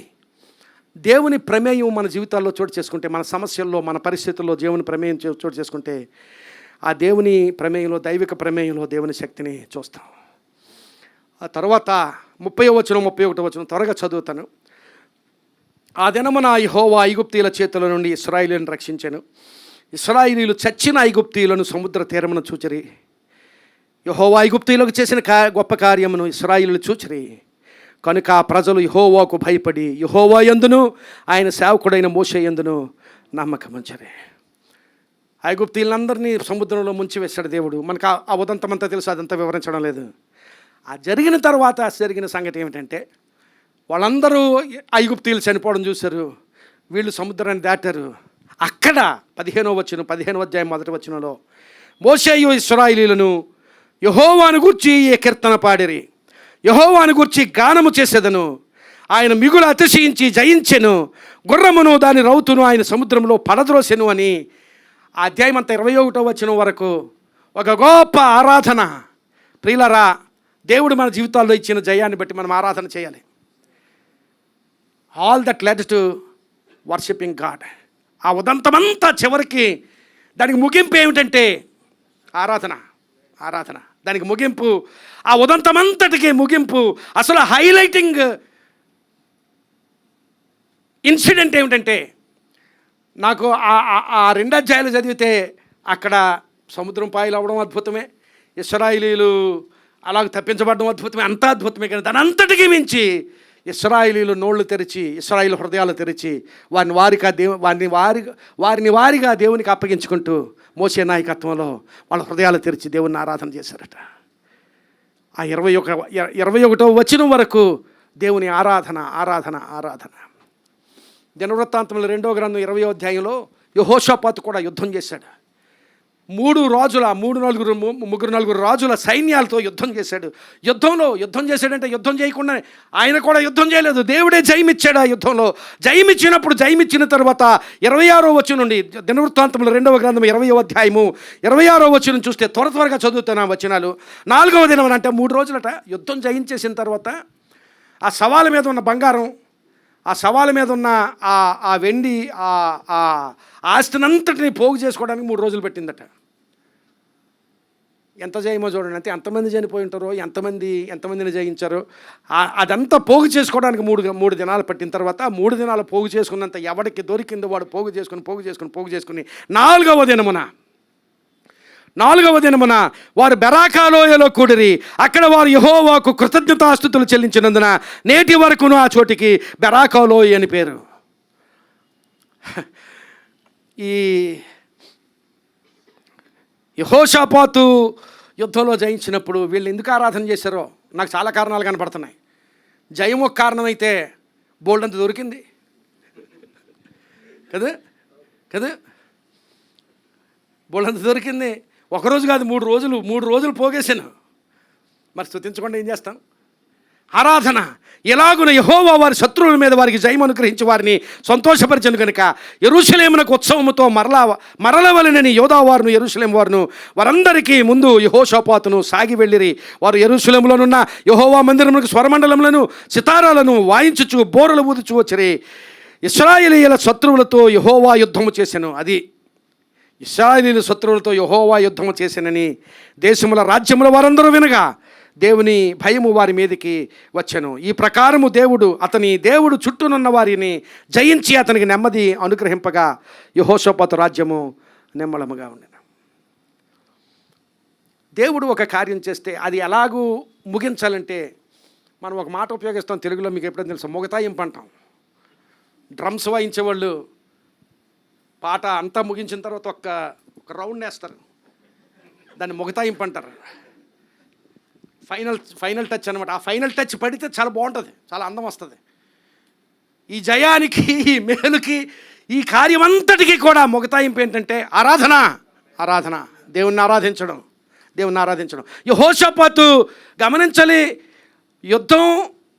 దేవుని ప్రమేయం మన జీవితాల్లో చోటు చేసుకుంటే, మన సమస్యల్లో మన పరిస్థితుల్లో దేవుని ప్రమేయం చోటు చేసుకుంటే, ఆ దేవుని ప్రమేయంలో, దైవిక ప్రమేయంలో దేవుని శక్తిని చూస్తాం. ఆ తర్వాత 30వ వచనం 31వ వచనం త్వరగా చదువుతాను. ఆ దినమున యెహోవా ఐగుప్తీయుల చేతుల నుండి ఇశ్రాయేలును రక్షించెను. ఇశ్రాయేలీయులు చచ్చిన ఐగుప్తీయులను సముద్ర తీరమున చూచిరి. యెహోవా ఐగుప్తీయులకు చేసిన గొప్ప కార్యమును ఇశ్రాయేలీయులు చూచిరి. కనుక ఆ ప్రజలు యెహోవాకు భయపడి యెహోవా యందును ఆయన సేవకుడైన మోషే యందును నమ్మకముంచరి. ఐగుప్తీయులందరినీ సముద్రంలో ముంచి వేశాడు దేవుడు. మనకు ఆ ఉదంతమంతా తెలుసు, అదంతా వివరించడం లేదు. ఆ జరిగిన తర్వాత జరిగిన సంగతి ఏమిటంటే, వాళ్ళందరూ ఐగుప్తీయులు చనిపోవడం చూశారు. వీళ్ళు సముద్రాన్ని దాటారు. అక్కడ 15వ అధ్యాయం 1వ వచనంలో మోషేయు ఇశ్రాయేలీయులను యెహోవాను గూర్చి ఈ కీర్తన పాడిరి. యెహోవాను గూర్చి గానము చేసేదను. ఆయన మిగులు అతిశయించి జయించెను. గుర్రమును దాని రౌతును ఆయన సముద్రంలో పడద్రోసెను అని ఆ అధ్యాయం అంతా 21వ వచనం వరకు ఒక గొప్ప ఆరాధన. ప్రియులరా, దేవుడు మన జీవితాల్లో ఇచ్చిన జయాన్ని బట్టి మనం ఆరాధన చేయాలి. All that led to worshipping God. ఆ ఉదంతమంతా చివరికి దానికి ముగింపు ఏమిటంటే ఆరాధన. దానికి ముగింపు, ఆ ఉదంతమంతటికి ముగింపు, అసలు హైలైటింగ్ ఇన్సిడెంట్ ఏమిటంటే, నాకు ఆ 2 అధ్యాయాలు చదివితే అక్కడ సముద్రం పాయలు అవ్వడం అద్భుతమే, ఇశ్రాయేలీయులు అలాగ తప్పించబడడం అద్భుతమే, అంతా అద్భుతమే. కానీ దాని అంతటికీ మించి ఇశ్రాయేలీయులు నోళ్ళు తెరిచి, ఇశ్రాయేలు హృదయాలు తెరిచి వారిని వారిగా దేవునికి అప్పగించుకుంటూ మోషే నాయకత్వంలో వాళ్ళ హృదయాలు తెరిచి దేవుని ఆరాధన చేశారట. ఆ 21వ వచనం వరకు దేవుని ఆరాధన. దినవృత్తాంతముల 2వ గ్రంథం 20వ అధ్యాయంలో యెహోషాపాతు కూడా యుద్ధం చేశాడు. 3 రాజుల సైన్యాలతో యుద్ధం చేశాడు. యుద్ధం చేశాడంటే యుద్ధం చేయకుండా ఆయన కూడా యుద్ధం చేయలేదు. దేవుడే జయమిచ్చాడు. ఆ యుద్ధంలో జయమిచ్చిన తర్వాత 26వ వచనం నుండి దినవృత్తాంతముల 2వ గ్రంథం 20వ అధ్యాయము 26వ వచనం చూస్తే త్వరగా చదువుతాను ఆ వచనాలు. 4వ దినం అంటే 3 రోజులట యుద్ధం జయించేసిన తర్వాత ఆ సవాలు మీద ఉన్న బంగారం, ఆ సవాలు మీద ఉన్న ఆ వెండి, ఆ ఆస్తినంతటిని పోగు చేసుకోవడానికి 3 రోజులు పెట్టిందట. ఎంత జయమో చూడండి. అంతే, ఎంతమంది చనిపోయి ఉంటారో, ఎంతమందిని జయించారో అదంతా పోగు చేసుకోవడానికి 3 దినాలు పట్టిన తర్వాత 3 దినాలు పోగు చేసుకున్నంత ఎవడికి దొరికిందో వాడు పోగు చేసుకుని 4వ దినమున వారు బెరాకాలోయలో కూడిరి. అక్కడ వారు యెహోవాకు కృతజ్ఞతాస్తుతులు చెల్లించినందున నేటి వరకును ఆ చోటికి బెరాకాలోయ అని పేరు. ఈ యెహోషాపాతు యుద్ధంలో జయించినప్పుడు వీళ్ళు ఎందుకు ఆరాధన చేశారో నాకు చాలా కారణాలు కనపడుతున్నాయి. జయం ఒక కారణమైతే బోల్డంత దొరికింది కదా, బోల్డంత దొరికింది. ఒకరోజు కాదు, 3 రోజులు పోగేశాను. మరి స్తుతించకుండా ఏం చేస్తాం? ఆరాధన. ఎలాగున యెహోవా వారి శత్రువుల మీద వారికి జయం అనుగ్రహించి వారిని సంతోషపరిచను కనుక యెరూషలేమునకు ఉత్సవముతో మరలవలెనని యోధావారును యెరూషలేము వారును వారందరికీ ముందు యెహోషాపాతును సాగి వెళ్ళిరి. వారు యెరూషలేములోనున్న యెహోవా మందిరమునకు స్వరమండలములను సితారాలను వాయించుచు బోరలు ఊదుచు వచ్చిరి. ఇశ్రాయేలీయుల శత్రువులతో యెహోవా యుద్ధము చేసెను. అది ఇశ్రాయేలీయుల శత్రువులతో యెహోవా యుద్ధము చేసెనని దేశముల రాజ్యముల వారందరూ వినగా దేవుని భయము వారి మీదకి వచ్చెను. ఈ ప్రకారము దేవుడు చుట్టూనున్న వారిని జయించి అతనికి నెమ్మది అనుగ్రహింపగా యెహోషాపాతు రాజ్యము నిమ్మలముగా ఉండెను. దేవుడు ఒక కార్యం చేస్తే అది ఎలాగూ ముగించాలంటే మనం ఒక మాట ఉపయోగిస్తాం తెలుగులో, మీకు ఎప్పుడైనా తెలుసు, మొగతాయింపు అంటాం. డ్రమ్స్ వాయించేవాళ్ళు పాట అంతా ముగించిన తర్వాత ఒక రౌండ్ వేస్తారు, దాన్ని మొగతాయింపు అంటారు. ఫైనల్ టచ్ అనమాట. ఆ ఫైనల్ టచ్ పడితే చాలా బాగుంటుంది, చాలా అందం వస్తుంది. ఈ జయానికి, ఈ మేలుకి, ఈ కార్యమంతటికీ కూడా ముగతాయింపు ఏంటంటే ఆరాధన. ఆరాధన, దేవుణ్ణి ఆరాధించడం, దేవుణ్ణి ఆరాధించడం. యెహోషాపాతు గమనించాలి, యుద్ధం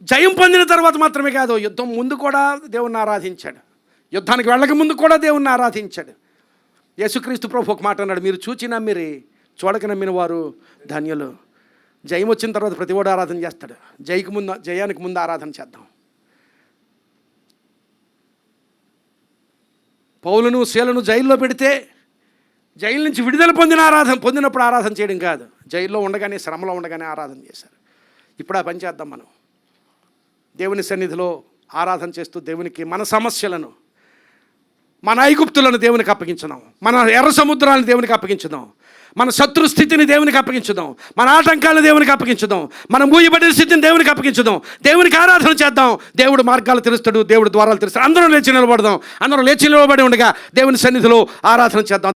జయం పొందిన తర్వాత మాత్రమే కాదు, యుద్ధం ముందు కూడా దేవుణ్ణి ఆరాధించాడు. యుద్ధానికి వెళ్ళక ముందు కూడా దేవుణ్ణి ఆరాధించాడు. యేసుక్రీస్తు ప్రభు ఒక మాట అన్నాడు, మీరు చూచి నమ్మిరి, చూడక నమ్మిన వారు ధన్యులు. జయం వచ్చిన తర్వాత ప్రతివాడు ఆరాధన చేస్తాడు. జయానికి ముందు ఆరాధన చేద్దాం. పౌలును శీలను జైల్లో పెడితే జైలు నుంచి విడుదల పొందినప్పుడు ఆరాధన చేయడం కాదు, జైల్లో ఉండగానే, శ్రమలో ఉండగానే ఆరాధన చేశారు. ఇప్పుడు ఆ పని చేద్దాం. మనం దేవుని సన్నిధిలో ఆరాధన చేస్తూ దేవునికి మన సమస్యలను, మన ఐగుప్తులను దేవునికి అప్పగించుదాం, మన ఎర్ర సముద్రాలను దేవునికి అప్పగించుదాం, మన శత్రు స్థితిని దేవునికి అప్పగించుదాం, మన ఆటంకాలను దేవునికి అప్పగించుదాం, మన మూయబడిన స్థితిని దేవునికి అప్పగించుదాం. దేవునికి ఆరాధన చేద్దాం. దేవుడు మార్గాలు తెరుస్తాడు, దేవుడు ద్వారాలు తెరుస్తాడు. అందరం లేచి నిలబడదాం. అందరం లేచి నిలబడి ఉండగా దేవుని సన్నిధిలో ఆరాధన చేద్దాం.